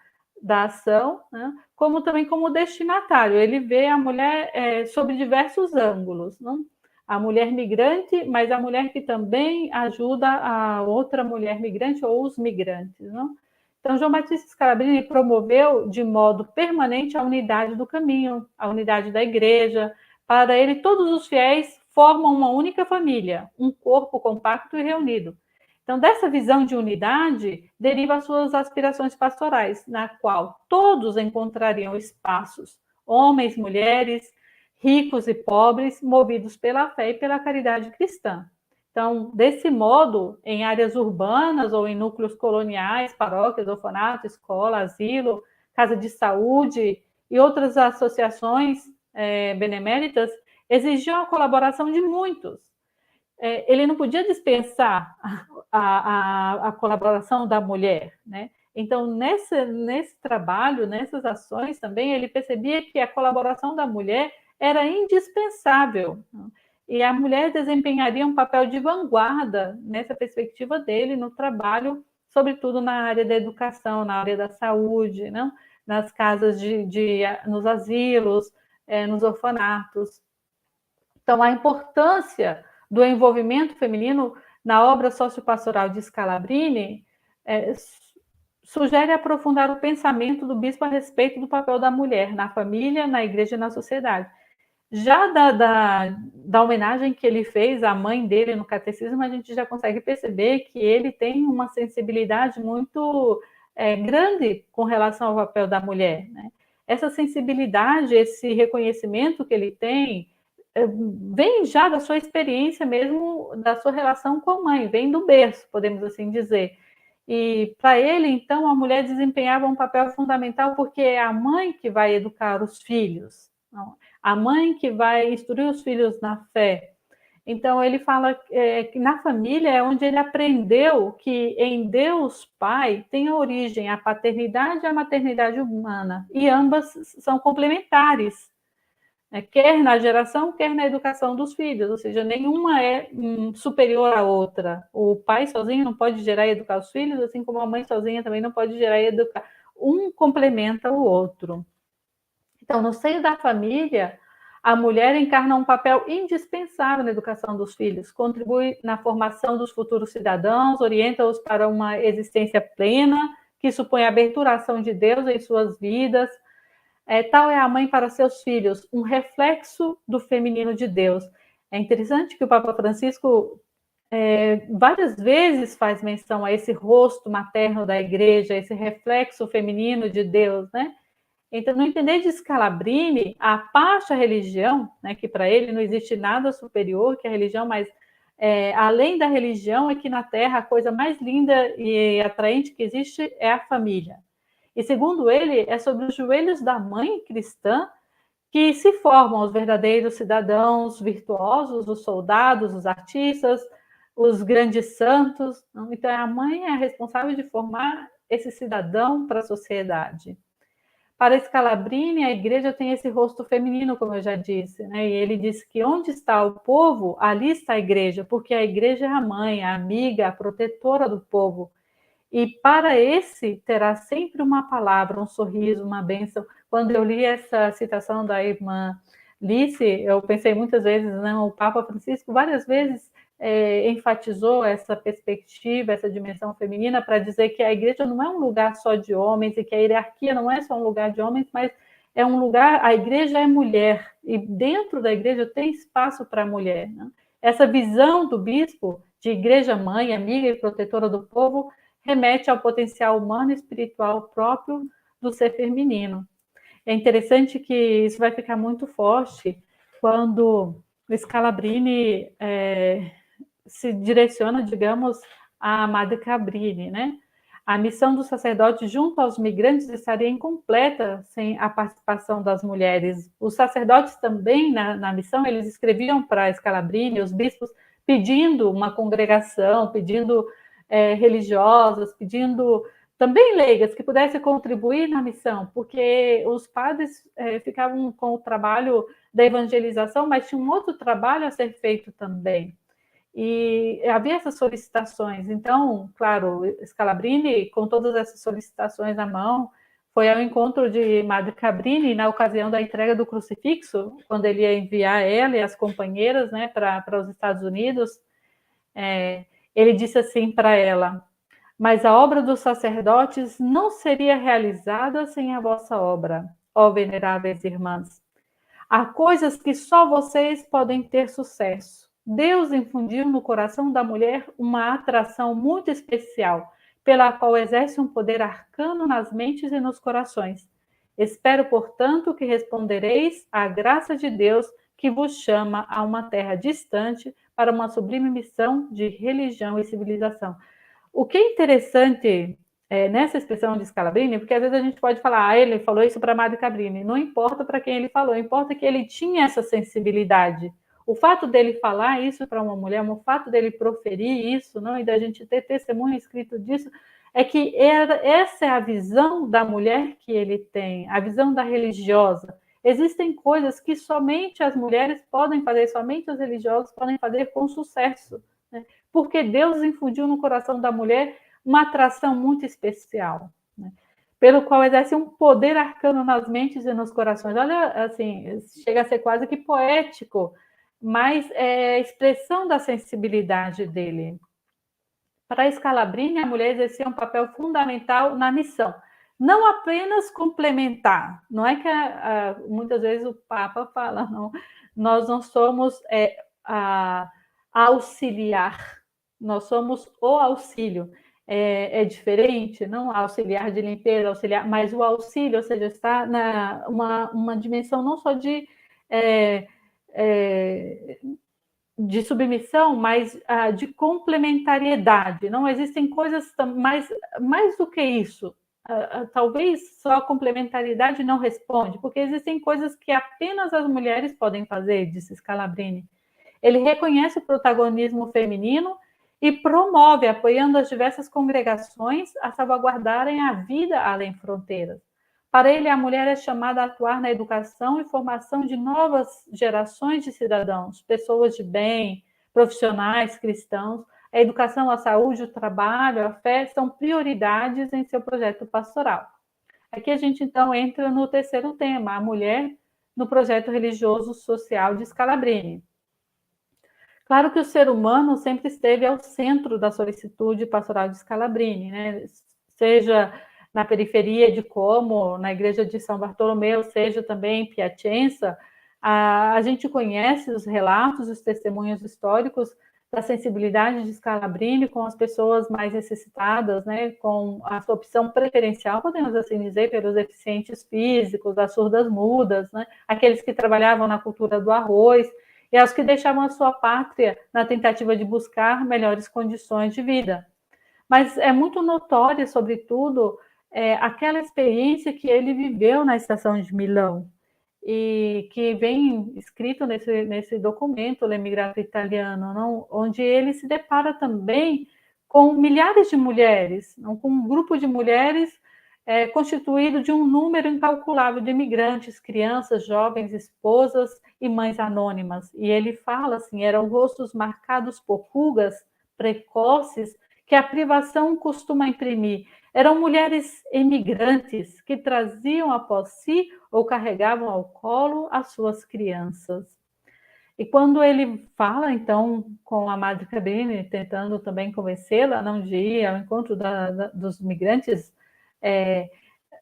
ação, né, como também como destinatário. Ele vê a mulher sob diversos ângulos, não? A mulher migrante, mas a mulher que também ajuda a outra mulher migrante ou os migrantes, não? Então, João Batista Scalabrini promoveu de modo permanente a unidade do caminho, a unidade da igreja. Para ele, todos os fiéis formam uma única família, um corpo compacto e reunido. Então, dessa visão de unidade, deriva as suas aspirações pastorais, na qual todos encontrariam espaços, homens, mulheres, ricos e pobres, movidos pela fé e pela caridade cristã. Então, desse modo, em áreas urbanas ou em núcleos coloniais, paróquias, orfanato, escola, asilo, casa de saúde e outras associações beneméritas, exigiam a colaboração de muitos. Ele não podia dispensar a colaboração da mulher, né? Então, nesse trabalho, nessas ações também, ele percebia que a colaboração da mulher era indispensável. E a mulher desempenharia um papel de vanguarda nessa perspectiva dele no trabalho, sobretudo na área da educação, na área da saúde, não? Nas casas nos asilos, nos orfanatos. Então, a importância do envolvimento feminino na obra sociopastoral de Scalabrini sugere aprofundar o pensamento do bispo a respeito do papel da mulher na família, na igreja e na sociedade. Já da homenagem que ele fez à mãe dele no catecismo, a gente já consegue perceber que ele tem uma sensibilidade muito grande com relação ao papel da mulher, né? Essa sensibilidade, esse reconhecimento que ele tem, vem já da sua experiência mesmo, da sua relação com a mãe, vem do berço, podemos assim dizer. E para ele, então, a mulher desempenhava um papel fundamental porque é a mãe que vai educar os filhos, a mãe que vai instruir os filhos na fé. Então, ele fala que na família é onde ele aprendeu que em Deus Pai tem a origem a paternidade e a maternidade humana, e ambas são complementares, quer na geração, quer na educação dos filhos, ou seja, nenhuma é superior à outra. O pai sozinho não pode gerar e educar os filhos, assim como a mãe sozinha também não pode gerar e educar. Um complementa o outro. Então, no seio da família, a mulher encarna um papel indispensável na educação dos filhos, contribui na formação dos futuros cidadãos, orienta-os para uma existência plena, que supõe a abertura à ação de Deus em suas vidas. Tal é a mãe para seus filhos, um reflexo do feminino de Deus. É interessante que o Papa Francisco várias vezes faz menção a esse rosto materno da igreja, esse reflexo feminino de Deus, né? Então, no entender de Scalabrini, a parte da religião, né, que para ele não existe nada superior que a religião, mas além da religião, é que na Terra a coisa mais linda e atraente que existe é a família. E, segundo ele, é sobre os joelhos da mãe cristã que se formam os verdadeiros cidadãos virtuosos, os soldados, os artistas, os grandes santos. Então, a mãe é a responsável de formar esse cidadão para a sociedade. Para Scalabrini, a igreja tem esse rosto feminino, como eu já disse, né? E ele disse que onde está o povo, ali está a igreja, porque a igreja é a mãe, a amiga, a protetora do povo. E para esse terá sempre uma palavra, um sorriso, uma bênção. Quando eu li essa citação da irmã Lice, eu pensei muitas vezes, não, o Papa Francisco várias vezes enfatizou essa perspectiva, essa dimensão feminina, para dizer que a igreja não é um lugar só de homens e que a hierarquia não é só um lugar de homens, mas é um lugar, a igreja é mulher, e dentro da igreja tem espaço para a mulher, né? Essa visão do bispo de igreja mãe, amiga e protetora do povo, remete ao potencial humano e espiritual próprio do ser feminino. É interessante que isso vai ficar muito forte quando o Scalabrini se direciona, digamos, a Madre Cabrini, né? A missão do sacerdote junto aos migrantes estaria incompleta sem a participação das mulheres. Os sacerdotes também, na missão, eles escreviam para Scalabrini, os bispos, pedindo uma congregação, pedindo religiosas, pedindo também leigas que pudessem contribuir na missão, porque os padres ficavam com o trabalho da evangelização, mas tinha um outro trabalho a ser feito também. E havia essas solicitações. Então, claro, Scalabrini, com todas essas solicitações à mão, foi ao encontro de Madre Cabrini na ocasião da entrega do crucifixo, quando ele ia enviar ela e as companheiras, né, para os Estados Unidos. Ele disse assim para ela: mas a obra dos sacerdotes não seria realizada sem a vossa obra, ó veneráveis irmãs. Há coisas que só vocês podem ter sucesso. Deus infundiu no coração da mulher uma atração muito especial, pela qual exerce um poder arcano nas mentes e nos corações. Espero, portanto, que respondereis à graça de Deus que vos chama a uma terra distante para uma sublime missão de religião e civilização. O que é interessante nessa expressão de Scalabrini, porque às vezes a gente pode falar, ele falou isso para Madre Cabrini, não importa para quem ele falou, importa que ele tinha essa sensibilidade. O fato dele falar isso para uma mulher, o fato dele proferir isso, não, e da gente ter testemunho escrito disso, é que essa é a visão da mulher que ele tem, a visão da religiosa. Existem coisas que somente as mulheres podem fazer, somente os religiosos podem fazer com sucesso, né? Porque Deus infundiu no coração da mulher uma atração muito especial, né? Pelo qual exerce um poder arcano nas mentes e nos corações. Olha, assim, chega a ser quase que poético, mas é a expressão da sensibilidade dele. Para Scalabrini, a mulher exercia um papel fundamental na missão, não apenas complementar. Não é que muitas vezes o Papa fala, não, nós não somos auxiliar, nós somos o auxílio. É diferente, não auxiliar de limpeza, auxiliar, mas o auxílio, ou seja, está na uma dimensão não só de submissão, mas de complementariedade. Não existem coisas mais do que isso. Talvez só a complementariedade não responde, porque existem coisas que apenas as mulheres podem fazer, disse Scalabrini. Ele reconhece o protagonismo feminino e promove, apoiando as diversas congregações a salvaguardarem a vida além fronteiras. Para ele, a mulher é chamada a atuar na educação e formação de novas gerações de cidadãos, pessoas de bem, profissionais, cristãos. A educação, a saúde, o trabalho, a fé são prioridades em seu projeto pastoral. Aqui a gente, então, entra no terceiro tema, a mulher no projeto religioso social de Scalabrini. Claro que o ser humano sempre esteve ao centro da solicitude pastoral de Scalabrini, né? Seja na periferia de Como, na igreja de São Bartolomeu, seja também em Piacenza, a gente conhece os relatos, os testemunhos históricos da sensibilidade de Scalabrini com as pessoas mais necessitadas, né? Com a sua opção preferencial, podemos assim dizer, pelos deficientes físicos, as surdas mudas, né? Aqueles que trabalhavam na cultura do arroz, e aos que deixavam a sua pátria na tentativa de buscar melhores condições de vida. Mas é muito notória, sobretudo, aquela experiência que ele viveu na estação de Milão, e que vem escrito nesse documento, L'Emigrato Italiano, não? Onde ele se depara também com milhares de mulheres, não? Com um grupo de mulheres constituído de um número incalculável de imigrantes, crianças, jovens, esposas e mães anônimas. E ele fala assim, eram rostos marcados por rugas precoces que a privação costuma imprimir. Eram mulheres emigrantes que traziam após si ou carregavam ao colo as suas crianças. E quando ele fala, então, com a Madre Cabrini, tentando também convencê-la a não de ir ao encontro dos migrantes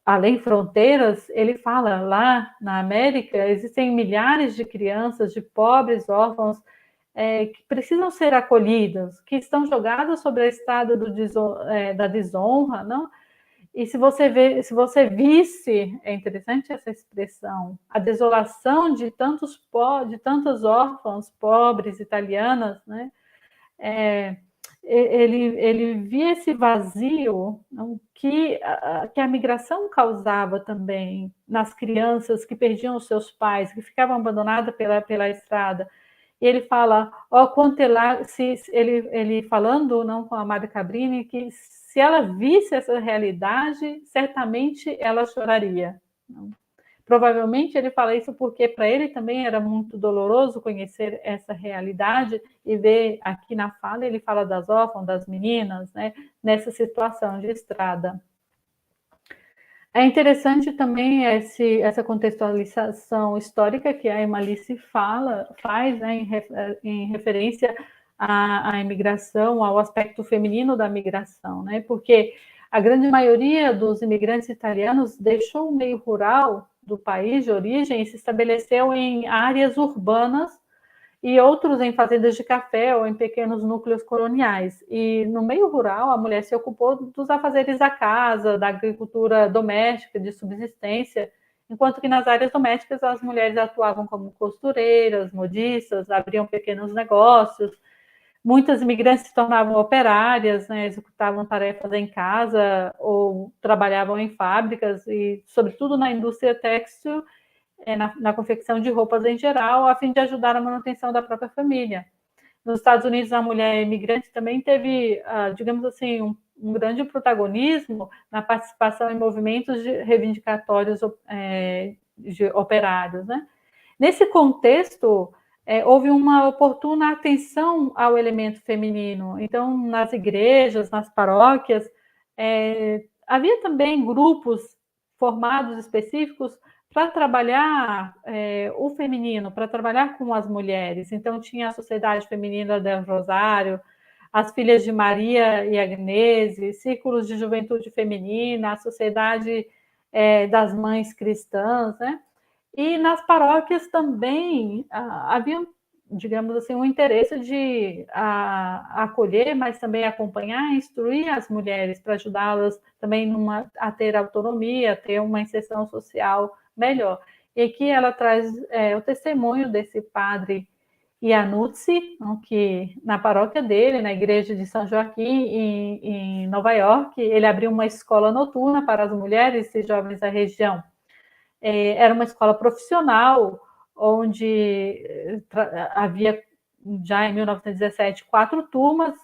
além fronteiras, ele fala, lá na América existem milhares de crianças, de pobres, órfãos, que precisam ser acolhidas, que estão jogadas sobre a estrada da desonra, não? E se você visse, é interessante essa expressão, a desolação de tantos órfãos pobres italianas, né? Ele via esse vazio, não, que a migração causava também nas crianças que perdiam os seus pais, que ficavam abandonadas pela estrada. E ele fala, quanto ele falando, não, com a Madre Cabrini, que se ela visse essa realidade, certamente ela choraria. Não? Provavelmente ele fala isso porque para ele também era muito doloroso conhecer essa realidade e ver aqui na fala, ele fala das órfãs, das meninas, né, nessa situação de estrada. É interessante também essa contextualização histórica que a Emalice faz, né, em referência à imigração, ao aspecto feminino da migração, né, porque a grande maioria dos imigrantes italianos deixou o meio rural do país de origem e se estabeleceu em áreas urbanas e outros em fazendas de café ou em pequenos núcleos coloniais. E no meio rural, a mulher se ocupou dos afazeres da casa, da agricultura doméstica, de subsistência, enquanto que nas áreas domésticas as mulheres atuavam como costureiras, modistas, abriam pequenos negócios. Muitas imigrantes se tornavam operárias, né, executavam tarefas em casa ou trabalhavam em fábricas e, sobretudo, na indústria têxtil, na confecção de roupas em geral, a fim de ajudar a manutenção da própria família. Nos Estados Unidos, a mulher imigrante também teve, digamos assim, um grande protagonismo na participação em movimentos reivindicatórios de operários, né? Nesse contexto, houve uma oportuna atenção ao elemento feminino. Então, nas igrejas, nas paróquias, havia também grupos formados específicos para trabalhar o feminino, para trabalhar com as mulheres. Então, tinha a Sociedade Feminina del Rosário, as Filhas de Maria e Agnese, círculos de juventude feminina, a Sociedade das Mães Cristãs, né? E nas paróquias também havia, digamos assim, um interesse de acolher, mas também acompanhar, instruir as mulheres para ajudá-las também a ter autonomia, a ter uma inserção social melhor. E aqui ela traz o testemunho desse padre Iannuzzi, que na paróquia dele, na igreja de São Joaquim, em Nova York, ele abriu uma escola noturna para as mulheres e jovens da região. Era uma escola profissional, onde havia, já em 1917, 4 turmas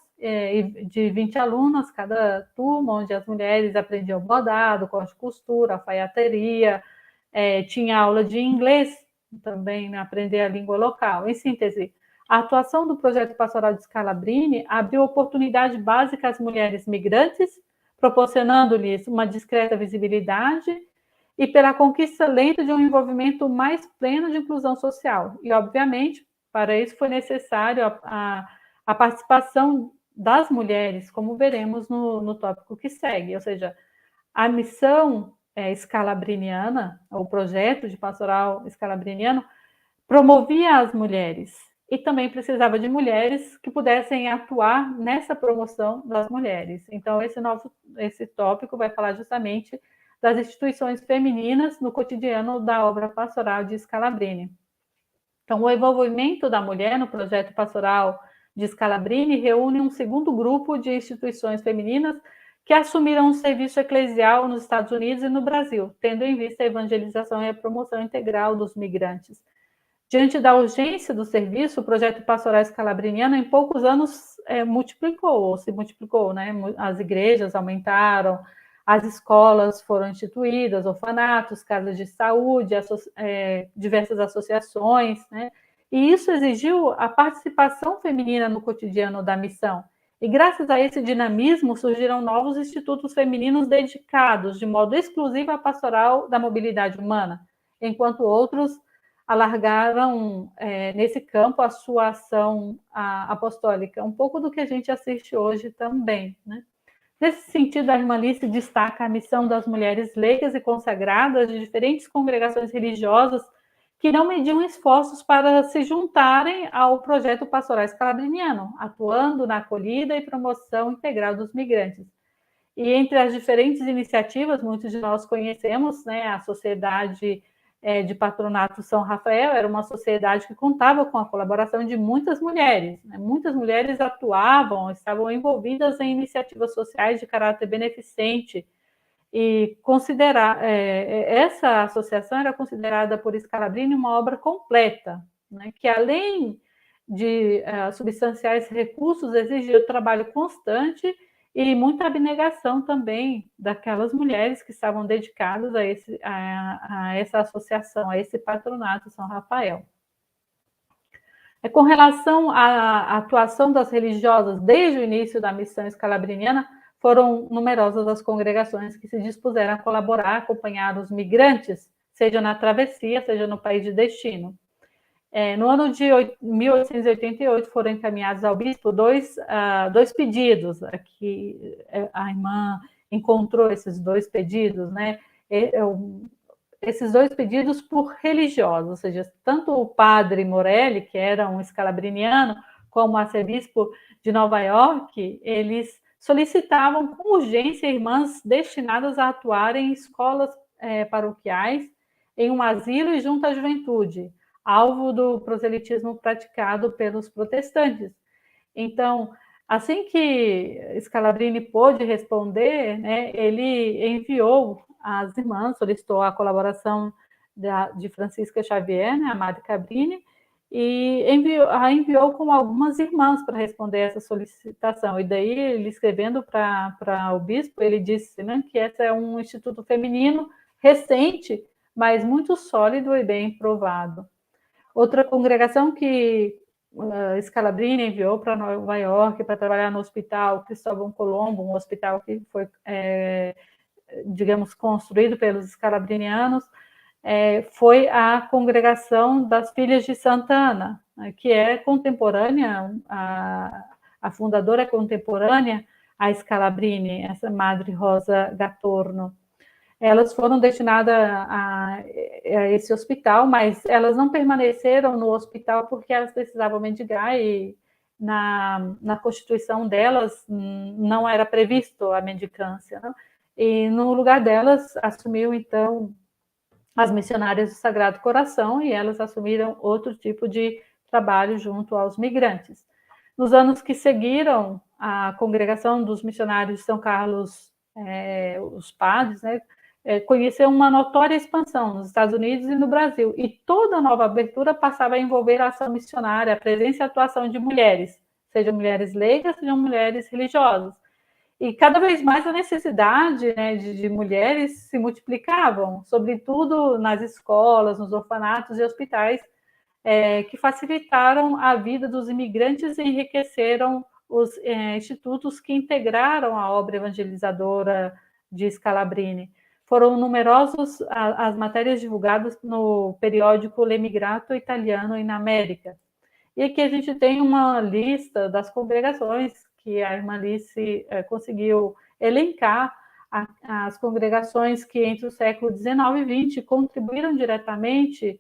de 20 alunas cada turma, onde as mulheres aprendiam bordado, corte e costura, alfaiateria, tinha aula de inglês também, né, aprender a língua local. Em síntese, a atuação do projeto pastoral de Scalabrini abriu oportunidade básica às mulheres migrantes, proporcionando-lhes uma discreta visibilidade e pela conquista lenta de um envolvimento mais pleno de inclusão social. E, obviamente, para isso foi necessário a participação das mulheres, como veremos no tópico que segue, ou seja, a missão scalabriniana, o projeto de pastoral scalabriniano, promovia as mulheres e também precisava de mulheres que pudessem atuar nessa promoção das mulheres. Então, esse tópico vai falar justamente das instituições femininas no cotidiano da obra pastoral de Scalabrini. Então, o envolvimento da mulher no projeto pastoral de Scalabrini reúne um segundo grupo de instituições femininas que assumiram um serviço eclesial nos Estados Unidos e no Brasil, tendo em vista a evangelização e a promoção integral dos migrantes. Diante da urgência do serviço, o projeto pastoral scalabriniano, em poucos anos, se multiplicou, né? As igrejas aumentaram, as escolas foram instituídas, orfanatos, casas de saúde, diversas associações, né? E isso exigiu a participação feminina no cotidiano da missão. E graças a esse dinamismo surgiram novos institutos femininos dedicados de modo exclusivo à pastoral da mobilidade humana, enquanto outros alargaram nesse campo a sua ação apostólica, um pouco do que a gente assiste hoje também, né? Nesse sentido, a irmã Alice destaca a missão das mulheres leigas e consagradas de diferentes congregações religiosas que não mediam esforços para se juntarem ao projeto pastoral scalabriniano, atuando na acolhida e promoção integral dos migrantes. E entre as diferentes iniciativas, muitos de nós conhecemos, né, a Sociedade de Patronato São Rafael, era uma sociedade que contava com a colaboração de muitas mulheres. Né? Muitas mulheres atuavam, estavam envolvidas em iniciativas sociais de caráter beneficente, e essa associação era considerada por Scalabrini uma obra completa, né, que além de substanciais recursos, exigia o trabalho constante e muita abnegação também daquelas mulheres que estavam dedicadas a essa associação, a esse patronato São Rafael. Com relação à atuação das religiosas desde o início da missão escalabriniana, foram numerosas as congregações que se dispuseram a colaborar, acompanhar os migrantes, seja na travessia, seja no país de destino. No ano de 1888 foram encaminhados ao bispo dois pedidos. Aqui a irmã encontrou esses dois pedidos, né? Esses dois pedidos por religiosos, ou seja, tanto o padre Morelli, que era um escalabriniano, como o arcebispo de Nova York, eles solicitavam com urgência irmãs destinadas a atuar em escolas paroquiais, em um asilo e junto à juventude, alvo do proselitismo praticado pelos protestantes. Então, assim que Scalabrini pôde responder, né, ele enviou as irmãs, solicitou a colaboração de Francisca Xavier, né, a Madre Cabrini, e a enviou com algumas irmãs para responder essa solicitação. E daí, ele escrevendo para o bispo, ele disse, né, que esse é um instituto feminino recente, mas muito sólido e bem provado. Outra congregação que Scalabrini enviou para Nova York para trabalhar no Hospital Cristóvão Colombo, um hospital que foi, digamos, construído pelos scalabrinianos, foi a congregação das Filhas de Santa Ana, que é contemporânea, a fundadora é contemporânea a Scalabrini, essa Madre Rosa Gatorno. Elas foram destinadas a esse hospital, mas elas não permaneceram no hospital porque elas precisavam mendigar e na constituição delas não era previsto a mendicância, né? E no lugar delas assumiu, então, as missionárias do Sagrado Coração, e elas assumiram outro tipo de trabalho junto aos migrantes. Nos anos que seguiram, a congregação dos missionários de São Carlos, os padres, né, conheceu uma notória expansão nos Estados Unidos e no Brasil, e toda nova abertura passava a envolver a ação missionária, a presença e a atuação de mulheres, sejam mulheres leigas, sejam mulheres religiosas. E cada vez mais a necessidade, né, de mulheres se multiplicavam, sobretudo nas escolas, nos orfanatos e hospitais, que facilitaram a vida dos imigrantes e enriqueceram os institutos que integraram a obra evangelizadora de Scalabrini. Foram numerosas as matérias divulgadas no periódico L'Emigrato italiano e na América. E aqui a gente tem uma lista das congregações que a irmã Alice conseguiu elencar, as congregações que entre o século XIX e XX contribuíram diretamente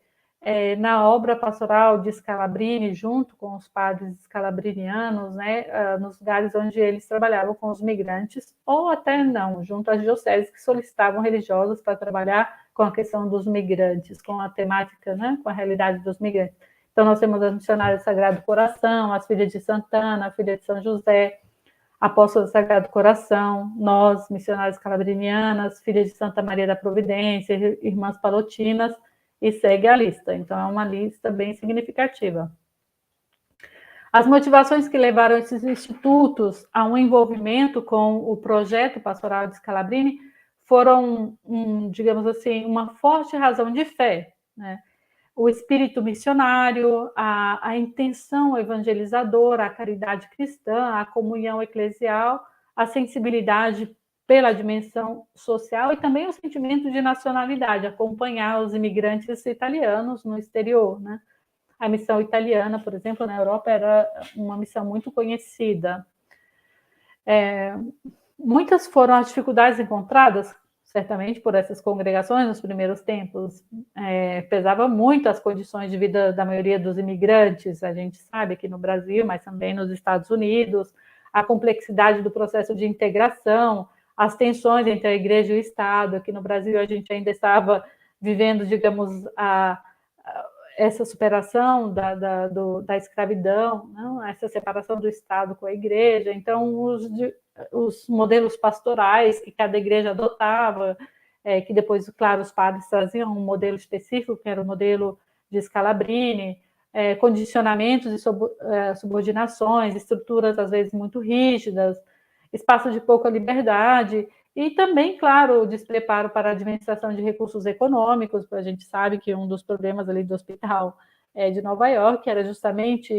na obra pastoral de Scalabrini, junto com os padres scalabrinianos, né, nos lugares onde eles trabalhavam com os migrantes, ou até não, junto às dioceses que solicitavam religiosas para trabalhar com a questão dos migrantes, com a temática, né, com a realidade dos migrantes. Então, nós temos as missionárias do Sagrado Coração, as Filhas de Santana, a Filha de São José, Apóstolos do Sagrado Coração, nós, missionárias calabrinianas, Filhas de Santa Maria da Providência, Irmãs Palotinas, e segue a lista. Então, é uma lista bem significativa. As motivações que levaram esses institutos a um envolvimento com o projeto pastoral de Scalabrini foram, digamos assim, uma forte razão de fé, né? O espírito missionário, a intenção evangelizadora, a caridade cristã, a comunhão eclesial, a sensibilidade pela dimensão social e também o sentimento de nacionalidade, acompanhar os imigrantes italianos no exterior, né? A missão italiana, por exemplo, na Europa era uma missão muito conhecida. Muitas foram as dificuldades encontradas, certamente, por essas congregações nos primeiros tempos. Pesava muito as condições de vida da maioria dos imigrantes, a gente sabe, aqui no Brasil, mas também nos Estados Unidos, a complexidade do processo de integração, as tensões entre a igreja e o Estado. Aqui no Brasil a gente ainda estava vivendo, digamos, essa superação da escravidão, não? Essa separação do Estado com a igreja. Então, os modelos pastorais que cada igreja adotava, que depois, claro, os padres traziam um modelo específico, que era o modelo de Scalabrini, condicionamentos e subordinações, estruturas às vezes muito rígidas, espaço de pouca liberdade, e também, claro, o despreparo para a administração de recursos econômicos. A gente sabe que um dos problemas ali do hospital de Nova York era justamente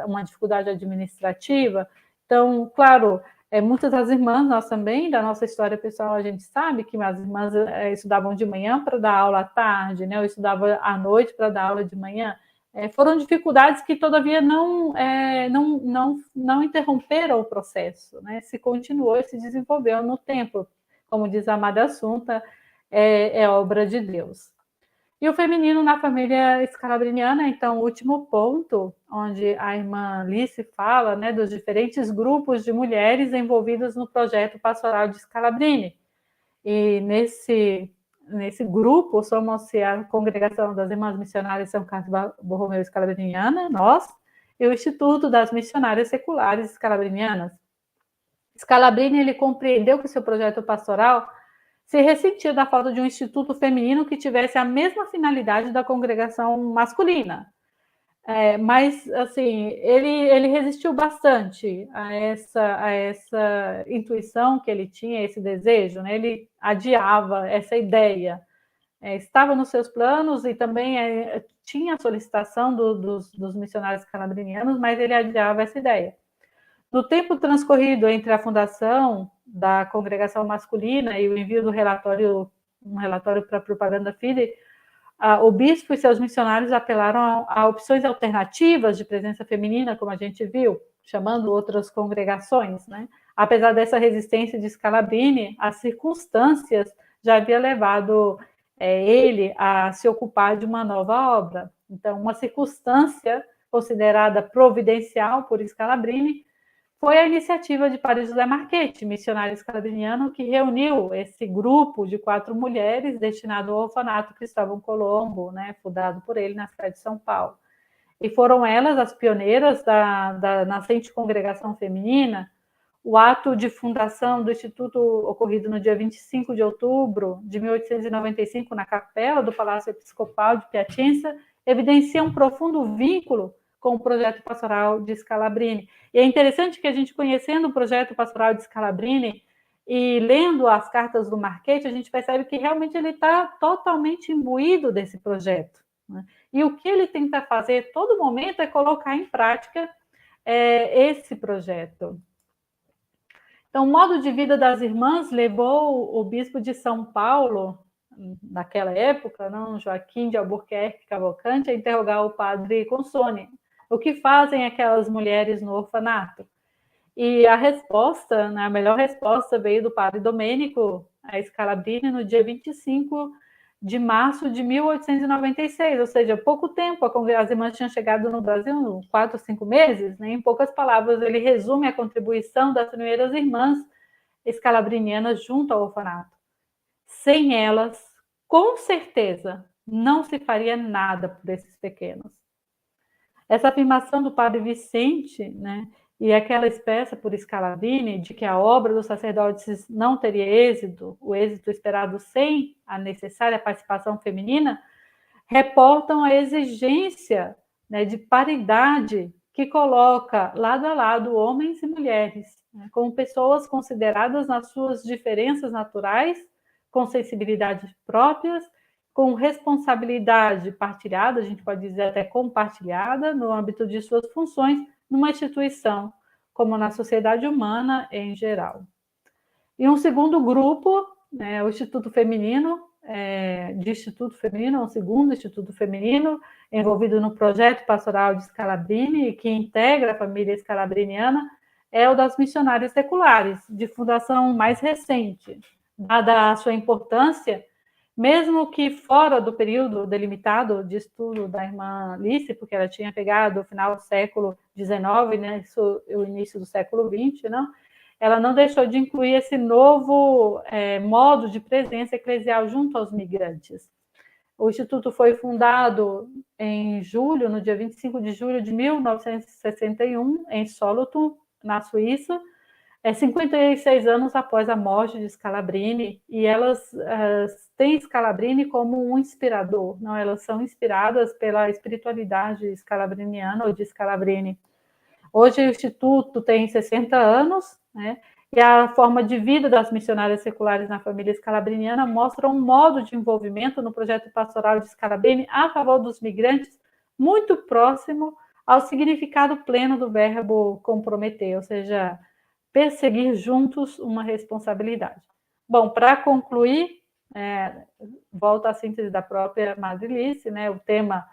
uma dificuldade administrativa. Então, claro, muitas das irmãs, nós também, da nossa história pessoal, a gente sabe que as irmãs estudavam de manhã para dar aula à tarde, né? Ou estudavam à noite para dar aula de manhã. Foram dificuldades que, todavia, não interromperam o processo, né? Se continuou e se desenvolveu no tempo. Como diz a amada Assunta, é obra de Deus. E o feminino na família scalabriniana, então, o último ponto, onde a irmã Alice fala, né, dos diferentes grupos de mulheres envolvidas no projeto pastoral de Scalabrini. E nesse grupo somos a Congregação das Irmãs Missionárias São Carlos Borromeu Scalabriniana, nós, e o Instituto das Missionárias Seculares Scalabrinianas. Scalabrini, ele compreendeu que seu projeto pastoral se ressentia da falta de um instituto feminino que tivesse a mesma finalidade da congregação masculina. Mas, assim, ele resistiu bastante a essa intuição que ele tinha, esse desejo, né? Ele adiava essa ideia. Estava nos seus planos e também tinha a solicitação dos missionários calabrinianos, mas ele adiava essa ideia. No tempo transcorrido entre a fundação da congregação masculina e o envio do um relatório para a Propaganda Fide, o bispo e seus missionários apelaram a opções alternativas de presença feminina, como a gente viu, chamando outras congregações, né? Apesar dessa resistência de Scalabrini, as circunstâncias já haviam levado ele a se ocupar de uma nova obra. Então, uma circunstância considerada providencial por Scalabrini foi a iniciativa de Padre José Marchetti, missionário scalabriniano, que reuniu esse grupo de 4 mulheres destinado ao orfanato Cristóvão Colombo, né, fundado por ele na cidade de São Paulo. E foram elas as pioneiras da nascente congregação feminina. O ato de fundação do Instituto, ocorrido no dia 25 de outubro de 1895, na capela do Palácio Episcopal de Piacenza, evidencia um profundo vínculo com o projeto pastoral de Scalabrini. E é interessante que a gente, conhecendo o projeto pastoral de Scalabrini e lendo as cartas do Marchetti, a gente percebe que realmente ele está totalmente imbuído desse projeto, né? E o que ele tenta fazer a todo momento é colocar em prática esse projeto. Então, o modo de vida das irmãs levou o bispo de São Paulo, naquela época, não, Joaquim de Albuquerque Cavalcante, a interrogar o padre Consone. O que fazem aquelas mulheres no orfanato? E a resposta, né, a melhor resposta veio do padre Domênico a Scalabrini no dia 25 de março de 1896, ou seja, pouco tempo. As irmãs tinham chegado no Brasil, 4 ou 5 meses, né? Em poucas palavras, ele resume a contribuição das primeiras irmãs scalabrinianas junto ao orfanato. Sem elas, com certeza, não se faria nada por esses pequenos. Essa afirmação do padre Vicente, né, e aquela expressa por Scalabrini de que a obra dos sacerdotes não teria êxito, o êxito esperado sem a necessária participação feminina, reportam a exigência, né, de paridade que coloca lado a lado homens e mulheres, né, como pessoas consideradas nas suas diferenças naturais, com sensibilidades próprias, com responsabilidade partilhada, a gente pode dizer até compartilhada, no âmbito de suas funções, numa instituição, como na sociedade humana em geral. E um segundo grupo, né, o Instituto Feminino, um segundo Instituto Feminino, envolvido no projeto pastoral de Scalabrini, que integra a família scalabriniana, é o das missionárias seculares, de fundação mais recente. Dada a sua importância, mesmo que fora do período delimitado de estudo da irmã Alice, porque ela tinha pegado o final do século XIX, né, o início do século XX, não? Ela não deixou de incluir esse novo modo de presença eclesial junto aos migrantes. O Instituto foi fundado em julho, no dia 25 de julho de 1961, em Solothurn, na Suíça, 56 anos após a morte de Scalabrini, e elas têm Scalabrini como um inspirador, não? Elas são inspiradas pela espiritualidade scalabriniana ou de Scalabrini. Hoje o Instituto tem 60 anos, né? E a forma de vida das missionárias seculares na família scalabriniana mostra um modo de envolvimento no projeto pastoral de Scalabrini a favor dos migrantes muito próximo ao significado pleno do verbo comprometer, ou seja, perseguir juntos uma responsabilidade. Bom, para concluir, volta à síntese da própria Madrelice, né, o tema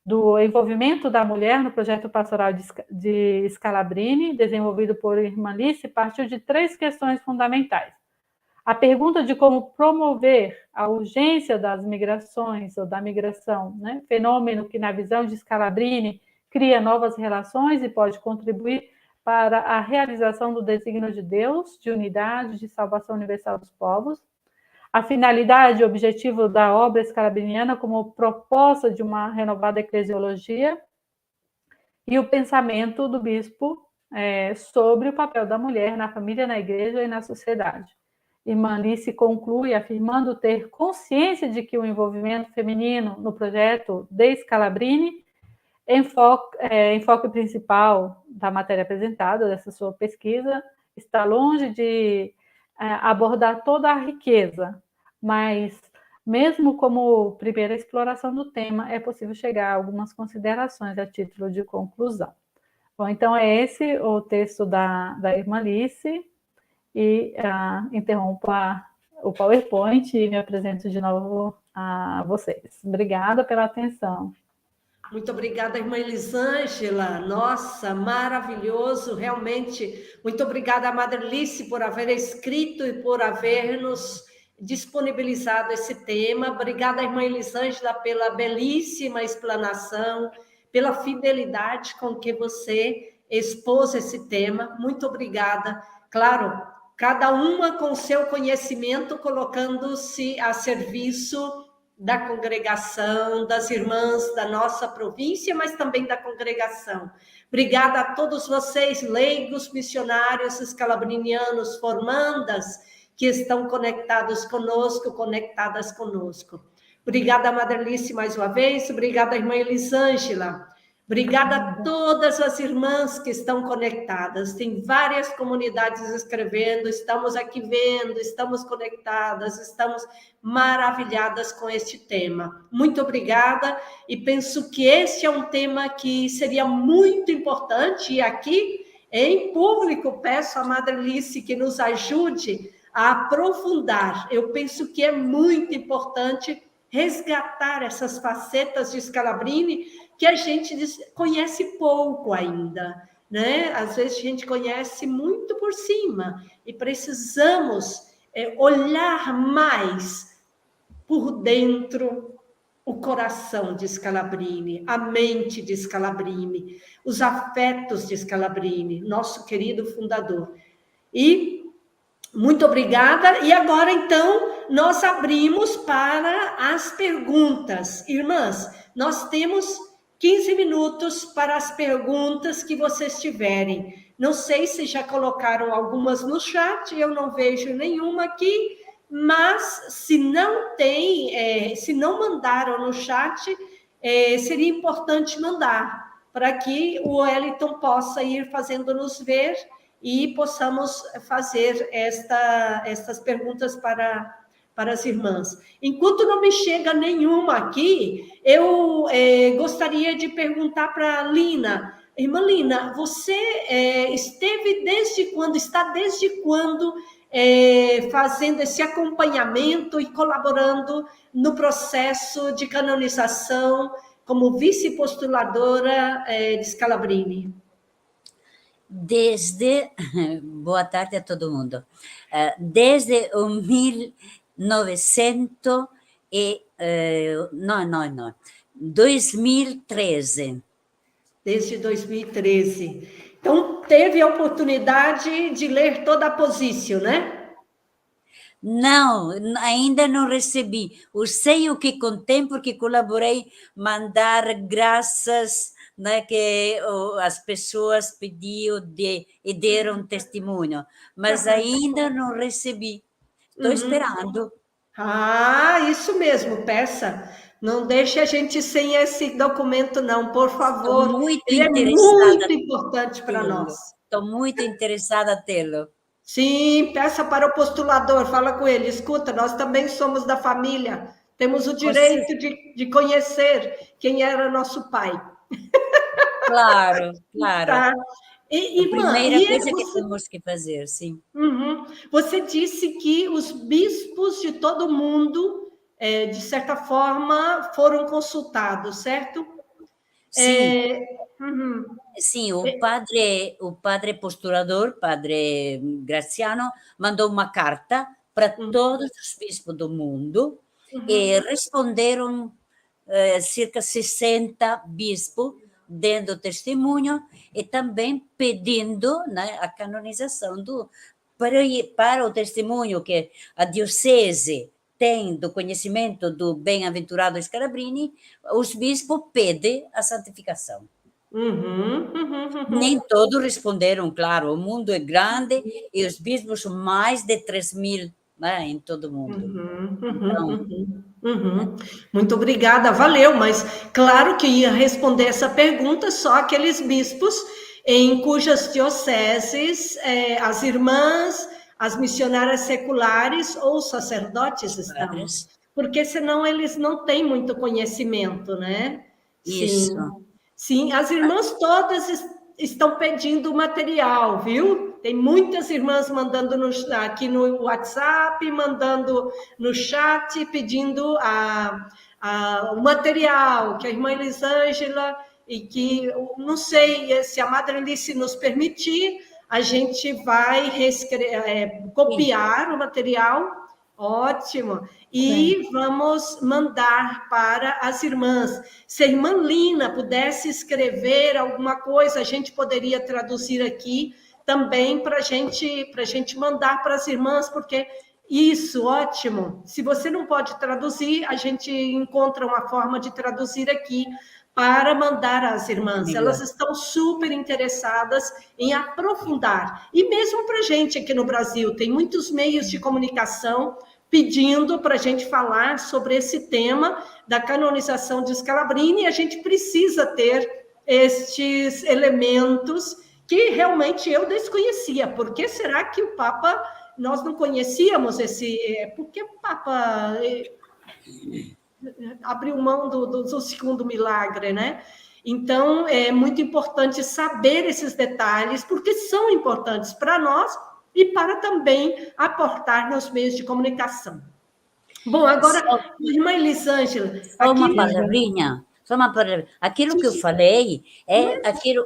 do envolvimento da mulher no projeto pastoral de Scalabrini, desenvolvido por Irmã Alice, partiu de 3 questões fundamentais. A pergunta de como promover a urgência das migrações ou da migração, né, fenômeno que, na visão de Scalabrini, cria novas relações e pode contribuir para a realização do desígnio de Deus, de unidade, de salvação universal dos povos. A finalidade e objetivo da obra scalabriniana como proposta de uma renovada eclesiologia e o pensamento do bispo sobre o papel da mulher na família, na igreja e na sociedade. Irmã Alice conclui afirmando ter consciência de que o envolvimento feminino no projeto de Scalabrini, enfoque principal da matéria apresentada, dessa sua pesquisa, está longe de abordar toda a riqueza, mas, mesmo como primeira exploração do tema, é possível chegar a algumas considerações a título de conclusão. Bom, então é esse o texto da Irmã Alice, e interrompo o PowerPoint e me apresento de novo a vocês. Obrigada pela atenção. Muito obrigada, irmã Elisângela. Nossa, maravilhoso, realmente. Muito obrigada, Madrelice, por haver escrito e por haver nos disponibilizado esse tema. Obrigada, irmã Elisângela, pela belíssima explanação, pela fidelidade com que você expôs esse tema. Muito obrigada. Claro, cada uma com seu conhecimento, colocando-se a serviço da congregação, das irmãs da nossa província, mas também da congregação. Obrigada a todos vocês, leigos, missionários, scalabrinianos, formandas, que estão conectados conosco, conectadas conosco. Obrigada, Madrelice, mais uma vez. Obrigada, irmã Elisângela. Obrigada a todas as irmãs que estão conectadas. Tem várias comunidades escrevendo, estamos aqui vendo, estamos conectadas, estamos maravilhadas com este tema. Muito obrigada, e penso que este é um tema que seria muito importante, e aqui, em público, peço à Madrelice que nos ajude a aprofundar. Eu penso que é muito importante resgatar essas facetas de Scalabrini que a gente conhece pouco ainda, né? Às vezes a gente conhece muito por cima e precisamos olhar mais por dentro o coração de Scalabrini, a mente de Scalabrini, os afetos de Scalabrini, nosso querido fundador. E muito obrigada. E agora, então, nós abrimos para as perguntas. Irmãs, nós temos 15 minutos para as perguntas que vocês tiverem. Não sei se já colocaram algumas no chat, eu não vejo nenhuma aqui, mas se não tem, se não mandaram no chat, seria importante mandar, para que o Wellington possa ir fazendo-nos ver e possamos fazer estas perguntas para as irmãs. Enquanto não me chega nenhuma aqui, eu gostaria de perguntar para a Lina. Irmã Lina, você esteve está desde quando fazendo esse acompanhamento e colaborando no processo de canonização como vice-postuladora de Scalabrini? Boa tarde a todo mundo. Desde o 2013. Desde 2013. Então, teve a oportunidade de ler toda a Position, né? Não, ainda não recebi. Eu sei o que contém, porque colaborei mandar graças, né, que as pessoas pediram e deram testemunho, mas ainda não recebi. Estou esperando. Ah, isso mesmo, peça. Não deixe a gente sem esse documento, não, por favor. Estou muito Ele é interessada muito importante para nós. Estou muito interessada a tê-lo. Sim, peça para o postulador, fala com ele, escuta, nós também somos da família, temos o direito de conhecer quem era nosso pai. Claro, claro. Tá? A primeira coisa que temos que fazer, sim. Você disse que os bispos de todo mundo, de certa forma, foram consultados, certo? Sim. Sim, o padre postulador, padre Graziano, mandou uma carta para todos os bispos do mundo e responderam cerca de 60 bispos dando testemunho e também pedindo, né, a canonização para o testemunho que a diocese tem do conhecimento do bem-aventurado Scalabrini, os bispos pedem a santificação. Nem todos responderam, claro, o mundo é grande e os bispos são mais de 3.000, né, em todo o mundo. Muito obrigada, valeu, mas claro que ia responder essa pergunta só aqueles bispos em cujas dioceses as irmãs, as missionárias seculares ou sacerdotes estão, porque senão eles não têm muito conhecimento, né? Isso. Sim, as irmãs todas estão pedindo material, viu? Tem muitas irmãs mandando aqui no WhatsApp, mandando no chat, pedindo o material, que a irmã Elisângela, e que, não sei, se a Madre Alice nos permitir, a gente vai copiar o material. Ótimo. E vamos mandar para as irmãs. Se a irmã Lina pudesse escrever alguma coisa, a gente poderia traduzir aqui também para a gente mandar para as irmãs, porque isso, ótimo. Se você não pode traduzir, a gente encontra uma forma de traduzir aqui para mandar às irmãs. Elas estão super interessadas em aprofundar. E mesmo para a gente aqui no Brasil, tem muitos meios de comunicação pedindo para a gente falar sobre esse tema da canonização de Scalabrini, e a gente precisa ter estes elementos que realmente eu desconhecia. Por que será que o Papa, nós não conhecíamos por que o Papa abriu mão do segundo milagre, né? Então, é muito importante saber esses detalhes, porque são importantes para nós e para também aportar nos meios de comunicação. Bom, agora, irmã Elisângela... Só uma palavrinha. Aquilo que eu falei é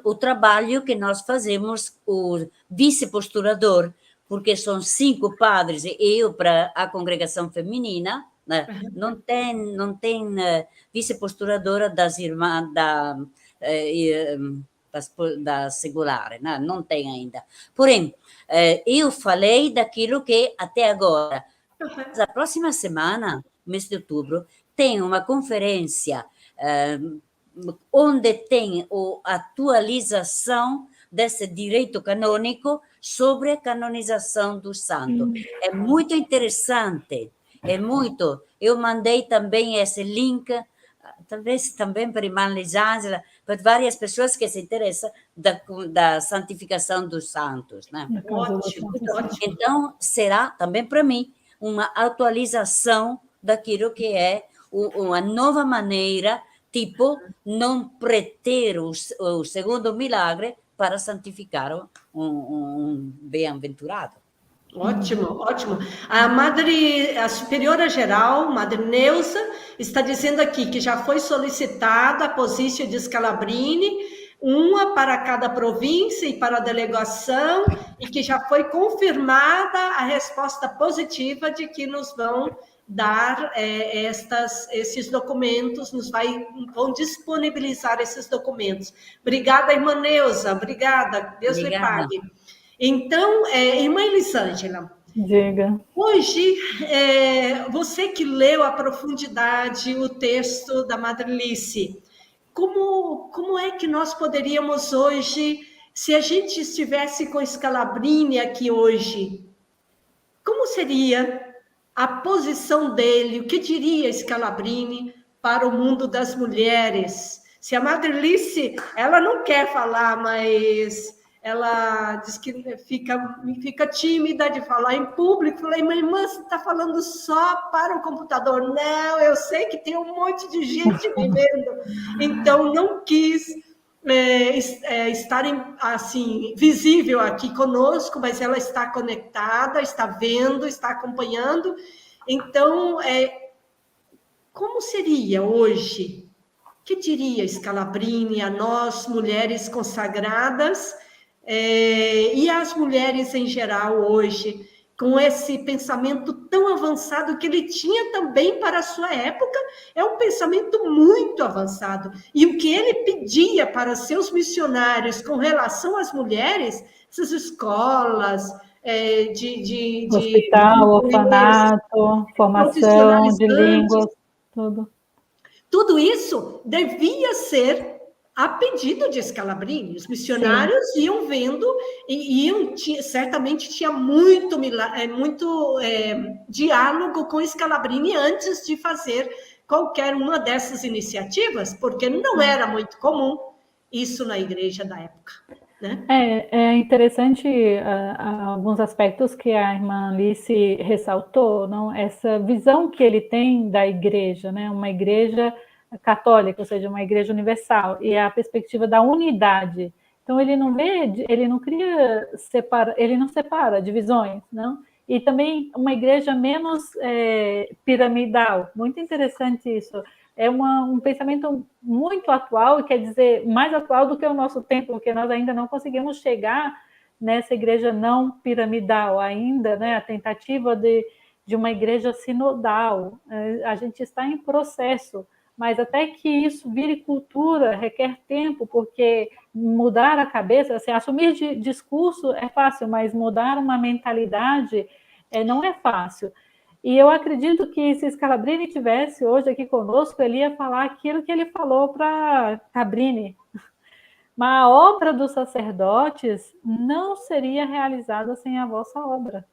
o trabalho que nós fazemos, o vice-postulador, porque são 5 padres e eu para a congregação feminina, né? Não tem vice-postuladora das irmãs da secular, né? Não tem ainda. Porém, eu falei daquilo que até agora, a próxima semana, mês de outubro, tem uma conferência onde tem a atualização desse direito canônico sobre a canonização do santo. É muito interessante, Eu mandei também esse link, talvez também para a irmã Elisângela, para várias pessoas que se interessam da santificação dos santos, né? Ótimo. Então, será também para mim uma atualização daquilo que é uma nova maneira, tipo, não preter o segundo milagre para santificar um bem-aventurado. Ótimo. A superiora geral, Madre Neuza, está dizendo aqui que já foi solicitada a posição de Scalabrini, uma para cada província e para a delegação, e que já foi confirmada a resposta positiva de que nos vão dar esses documentos, vão disponibilizar esses documentos. Obrigada, irmã Neuza, obrigada, Deus lhe pague. Então, irmã Elisângela, diga. Hoje, você que leu a profundidade o texto da Madre Alice, como é que nós poderíamos hoje, se a gente estivesse com Scalabrini aqui hoje, como seria a posição dele, o que diria Scalabrini para o mundo das mulheres. Se a Madre Alice, ela não quer falar, mas ela diz que fica tímida de falar em público. Falei, minha irmã, você está falando só para o computador? Não, eu sei que tem um monte de gente me vendo. Então, não quis estar assim, visível aqui conosco, mas ela está conectada, está vendo, está acompanhando. Então, como seria hoje? Que diria Scalabrini a nós, mulheres consagradas, e as mulheres em geral hoje, com esse pensamento tão avançado que ele tinha também para a sua época, é um pensamento muito avançado. E o que ele pedia para seus missionários com relação às mulheres, essas escolas, hospital, orfanato, formação de línguas, tudo. Tudo isso devia ser a pedido de Scalabrini. Os missionários Sim. iam vendo e certamente tinha muito diálogo com Scalabrini antes de fazer qualquer uma dessas iniciativas, porque não era muito comum isso na igreja da época. Né? É interessante alguns aspectos que a irmã Alice ressaltou, não? Essa visão que ele tem da igreja, né? Uma igreja católica, ou seja, uma igreja universal, e a perspectiva da unidade. Então ele não separa divisões, não? E também uma igreja menos piramidal. Muito interessante isso. É um pensamento muito atual, quer dizer, mais atual do que o nosso tempo, porque nós ainda não conseguimos chegar nessa igreja não piramidal ainda, né? A tentativa de uma igreja sinodal. A gente está em processo, mas até que isso vire cultura requer tempo, porque mudar a cabeça, assim, assumir discurso é fácil, mas mudar uma mentalidade não é fácil. E eu acredito que se Scalabrini tivesse hoje aqui conosco, ele ia falar aquilo que ele falou para Cabrini. Mas a obra dos sacerdotes não seria realizada sem a vossa obra.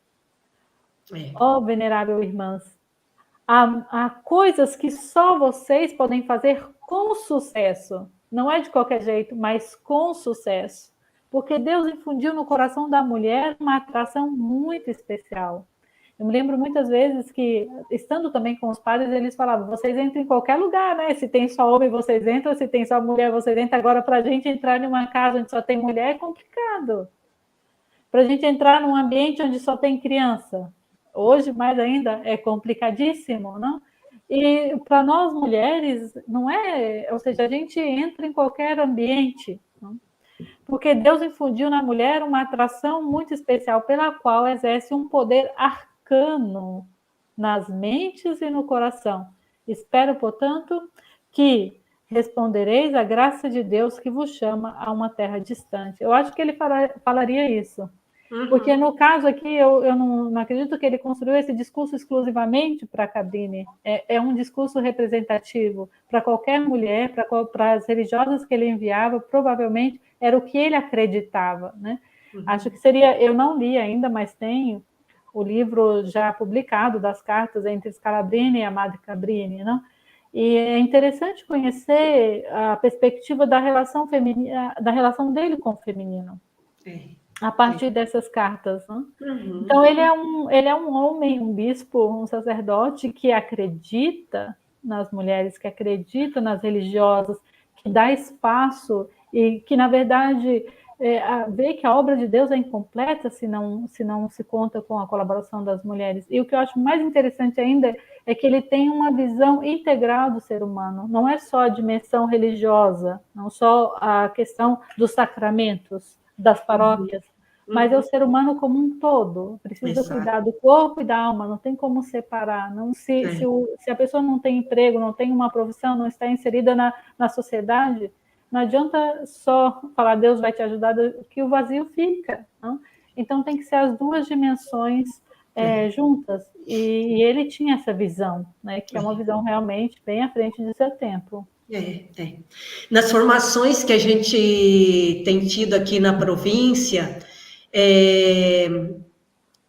Ó, venerável irmãs, há coisas que só vocês podem fazer com sucesso. Não é de qualquer jeito, mas com sucesso. Porque Deus infundiu no coração da mulher uma atração muito especial. Eu me lembro muitas vezes que, estando também com os padres, eles falavam, vocês entram em qualquer lugar, né? Se tem só homem, vocês entram, se tem só mulher, vocês entram. Agora, para a gente entrar em uma casa onde só tem mulher, é complicado. Para a gente entrar num ambiente onde só tem criança, hoje mais ainda, é complicadíssimo, não? E para nós mulheres, não é... Ou seja, a gente entra em qualquer ambiente, não? Porque Deus infundiu na mulher uma atração muito especial, pela qual exerce um poder arcano nas mentes e no coração. Espero, portanto, que respondereis à graça de Deus que vos chama a uma terra distante. Eu acho que ele falaria isso. Porque no caso aqui, eu não acredito que ele construiu esse discurso exclusivamente para Cabrini. É um discurso representativo para qualquer mulher, para as religiosas que ele enviava, provavelmente era o que ele acreditava, né? Acho que seria, eu não li ainda, mas tenho o livro já publicado das cartas entre Scalabrini e a Madre Cabrini, não? E é interessante conhecer a perspectiva da relação feminina, da relação dele com o feminino, a partir dessas cartas, né? Então ele é um homem, um bispo, um sacerdote que acredita nas mulheres, que acredita nas religiosas, que dá espaço e que, na verdade, vê que a obra de Deus é incompleta se não se conta com a colaboração das mulheres. E o que eu acho mais interessante ainda é que ele tem uma visão integral do ser humano. Não é só a dimensão religiosa, não só a questão dos sacramentos, das paróquias, mas é o ser humano como um todo. Precisa cuidar do corpo e da alma, não tem como separar. Não, se a pessoa não tem emprego, não tem uma profissão, não está inserida na sociedade, não adianta só falar Deus vai te ajudar, que o vazio fica. Não? Então tem que ser as duas dimensões juntas. E ele tinha essa visão, né, que é uma visão realmente bem à frente de seu tempo. Nas formações que a gente tem tido aqui na província,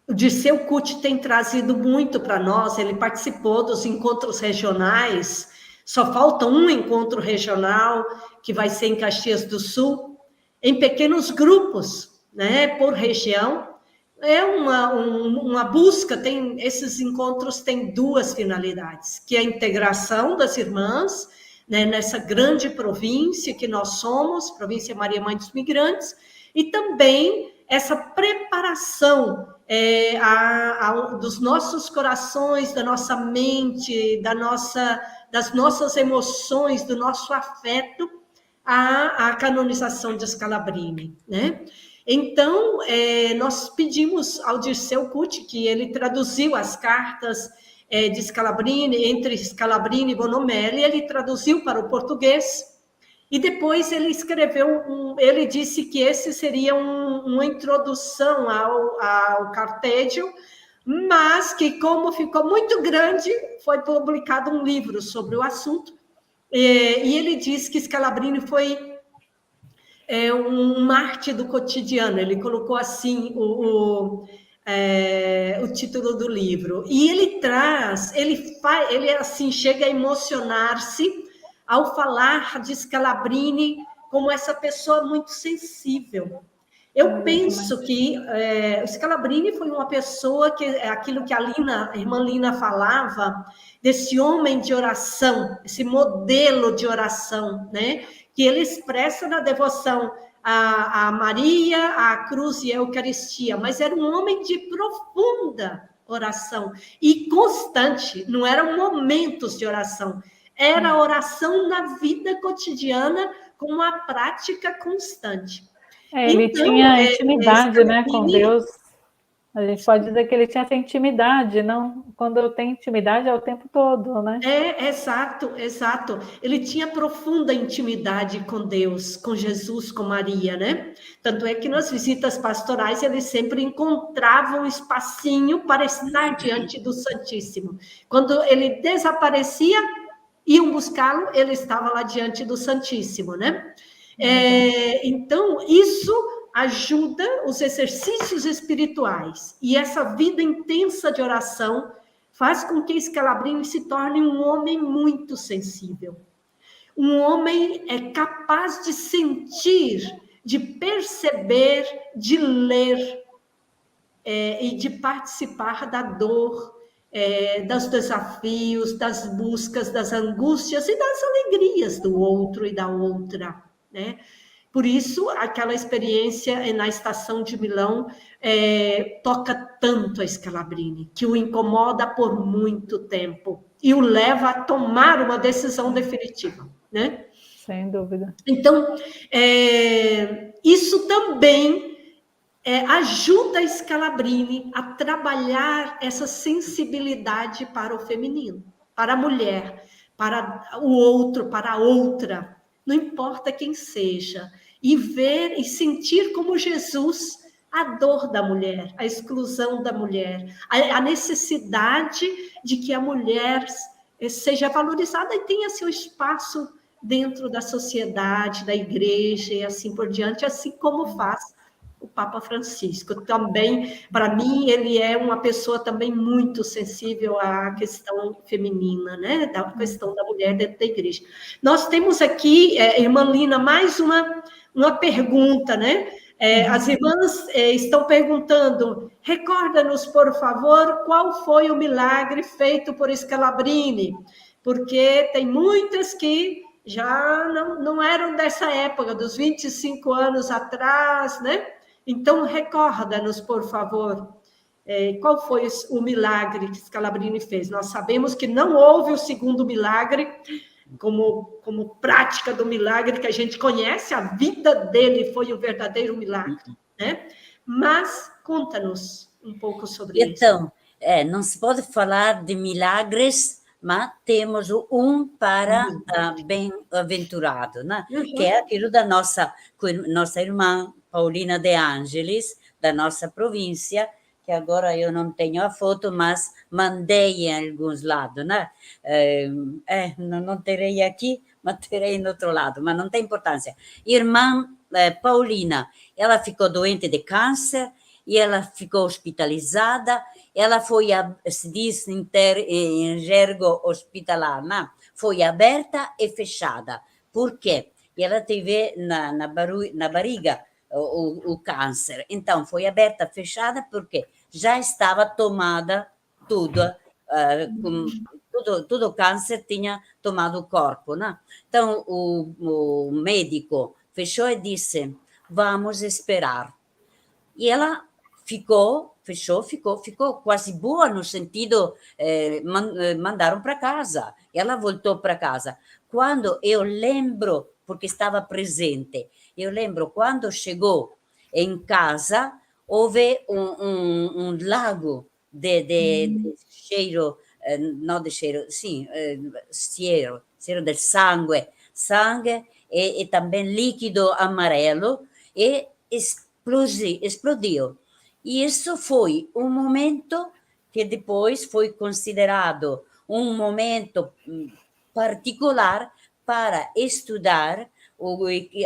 o Dirceu Cucci tem trazido muito para nós. Ele participou dos encontros regionais Só falta um encontro regional, que vai ser em Caxias do Sul, em pequenos grupos, né, por região. É uma busca, esses encontros têm duas finalidades, que é a integração das irmãs, né, nessa grande província que nós somos, província Maria Mãe dos Migrantes, e também essa preparação dos nossos corações, da nossa mente, das nossas emoções, do nosso afeto, à canonização de Scalabrini, né? Então, nós pedimos ao Dirceu Cucci, que ele traduziu as cartas de Scalabrini, entre Scalabrini e Bonomelli, ele traduziu para o português, e depois ele escreveu, ele disse que esse seria uma introdução ao Carteggio, mas que, como ficou muito grande, foi publicado um livro sobre o assunto, e ele diz que Scalabrini foi um mártir do cotidiano, ele colocou assim o título do livro, e ele assim chega a emocionar-se ao falar de Scalabrini como essa pessoa muito sensível. Eu penso que o Scalabrini foi uma pessoa que, aquilo que a irmã Lina falava, desse homem de oração, esse modelo de oração, né? Que ele expressa na devoção a Maria, a cruz e a Eucaristia, mas era um homem de profunda oração e constante, não eram momentos de oração, era oração na vida cotidiana com uma prática constante. Ele então, tinha intimidade, né, com Deus. A gente pode dizer que ele tinha essa intimidade, não? Quando tem intimidade é o tempo todo, né? Exato. Ele tinha profunda intimidade com Deus, com Jesus, com Maria, né? Tanto é que nas visitas pastorais ele sempre encontrava um espacinho para estar diante do Santíssimo. Quando ele desaparecia, iam buscá-lo, ele estava lá diante do Santíssimo, né? Então, isso ajuda os exercícios espirituais. E essa vida intensa de oração faz com que Scalabrini se torne um homem muito sensível. Um homem capaz de sentir, de perceber, de ler e de participar da dor, dos desafios, das buscas, das angústias e das alegrias do outro e da outra, né? Por isso, aquela experiência na estação de Milão toca tanto a Scalabrini, que o incomoda por muito tempo e o leva a tomar uma decisão definitiva, né? Sem dúvida. Então, isso também ajuda a Scalabrini a trabalhar essa sensibilidade para o feminino, para a mulher, para o outro, para a outra, não importa quem seja, e ver e sentir como Jesus a dor da mulher, a exclusão da mulher, a necessidade de que a mulher seja valorizada e tenha seu espaço dentro da sociedade, da igreja e assim por diante, assim como faz o Papa Francisco. Também, para mim, ele é uma pessoa também muito sensível à questão feminina, né? Da questão da mulher dentro da igreja. Nós temos aqui, irmã Lina, mais uma pergunta, né? As irmãs estão perguntando, recorda-nos, por favor, qual foi o milagre feito por Scalabrini? Porque tem muitas que já não eram dessa época, dos 25 anos atrás, né? Então, recorda-nos, por favor, qual foi o milagre que Scalabrini fez. Nós sabemos que não houve o segundo milagre, como prática do milagre que a gente conhece, a vida dele foi um verdadeiro milagre, né? Mas, conta-nos um pouco sobre isso. Então, não se pode falar de milagres, mas temos um para bem-aventurado, né? Que é aquilo da nossa irmã Paulina De Angelis, da nossa província, que agora eu não tenho a foto, mas mandei em alguns lados, né? Não terei aqui, mas terei no outro lado, mas não tem importância. Irmã Paulina, ela ficou doente de câncer e ela ficou hospitalizada. ela foi, se diz em gergo hospitalar, né? Foi aberta e fechada. Por quê? Ela teve na barriga o câncer. Então, foi aberta, fechada, porque já estava tomada tudo, tudo o câncer tinha tomado o corpo, né? Então, o médico fechou e disse, vamos esperar. E ela ficou quase boa no sentido, mandaram para casa. Ela voltou para casa. Quando eu lembro, porque estava presente, eu lembro quando chegou em casa, houve um lago de cheiro, não de cheiro, sim, cheiro del sangue e também líquido amarelo, e explodiu. E isso foi um momento que depois foi considerado um momento particular para estudar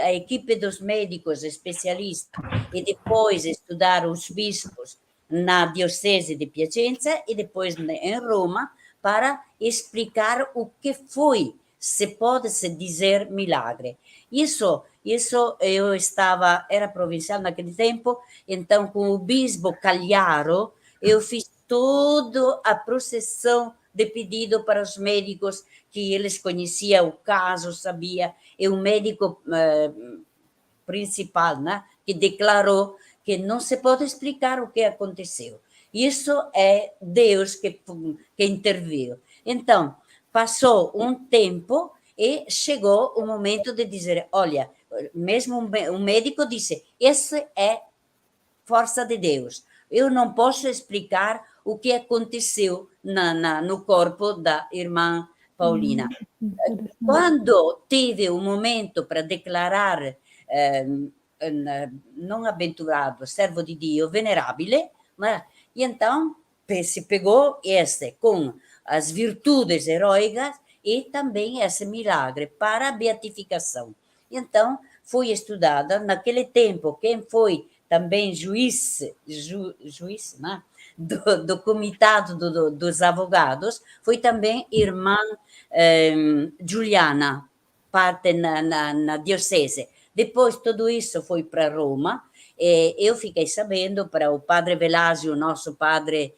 a equipe dos médicos especialistas e depois estudar os bispos na Diocese de Piacenza e depois em Roma para explicar o que foi, se pode se dizer, milagre. Isso eu era provincial naquele tempo, então com o bispo Cagliaro eu fiz toda a procissão de pedido para os médicos, que eles conheciam o caso, sabia, e o médico principal, né, que declarou que não se pode explicar o que aconteceu. Isso é Deus que interveio. Então, passou um tempo e chegou o momento de dizer, olha, mesmo um médico disse, essa é força de Deus. Eu não posso explicar o que aconteceu no corpo da irmã Paulina. Quando teve um momento para declarar não aventurado, servo de Dio, venerável, né? E então se pegou esse com as virtudes heróicas e também esse milagre para a beatificação. Então, foi estudada naquele tempo, quem foi também juiz né? do comitado dos advogados, foi também irmã Giuliana, parte na diocese. Depois, tudo isso foi para Roma, e eu fiquei sabendo para o padre Velásio, nosso padre,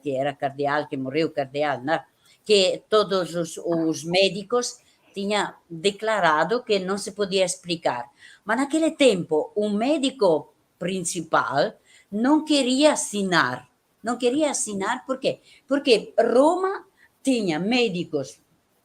que era cardeal, que morreu cardeal, né? Que todos os médicos tinham declarado que não se podia explicar. Mas naquele tempo, o médico principal não queria assinar. Não queria assinar por quê? Porque Roma tinha médicos,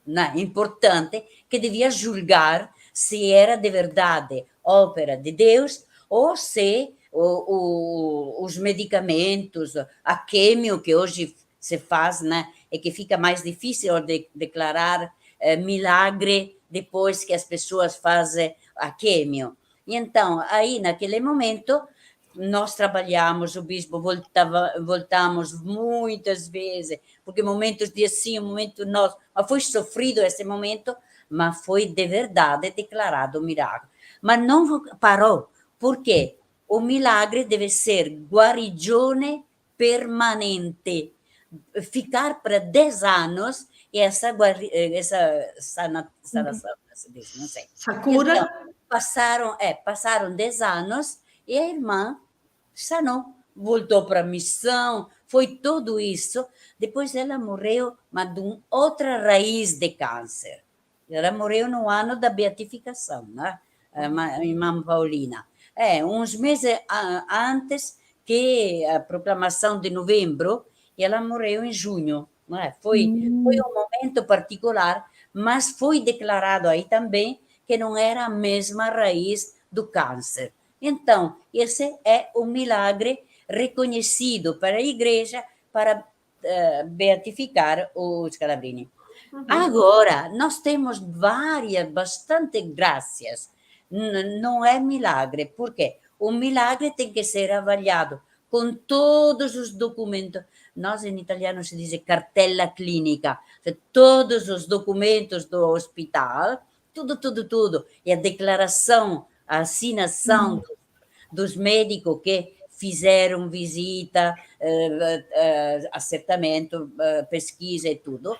né, importantes que devia julgar se era de verdade ópera de Deus ou se os medicamentos, a químio que hoje se faz, né, e que fica mais difícil de declarar milagre depois que as pessoas fazem a químio. E então, aí, naquele momento, nós trabalhamos, o bispo voltamos muitas vezes, porque momentos de assim, momento nosso, mas foi sofrido esse momento, mas foi de verdade declarado um milagre. Mas não parou, porque o milagre deve ser guarigione permanente, ficar para 10 anos e essa sanação, não sei. Sakura. Então, passaram 10 anos e a irmã sanou, voltou para a missão, foi tudo isso. Depois ela morreu, mas de outra raiz de câncer. Ela morreu no ano da beatificação, né? A irmã Paulina. Uns meses antes que a proclamação de novembro, ela morreu em junho. Né? Foi um momento particular, mas foi declarado aí também que não era a mesma raiz do câncer. Então, esse é um milagre reconhecido para a igreja para beatificar o Scalabrini. Agora, nós temos bastante graças. Não é milagre, porque o milagre tem que ser avaliado com todos os documentos. Nós, em italiano, se diz cartella clínica, todos os documentos do hospital, tudo. E a declaração, a assinação dos médicos que fizeram visita, acertamento, pesquisa e tudo,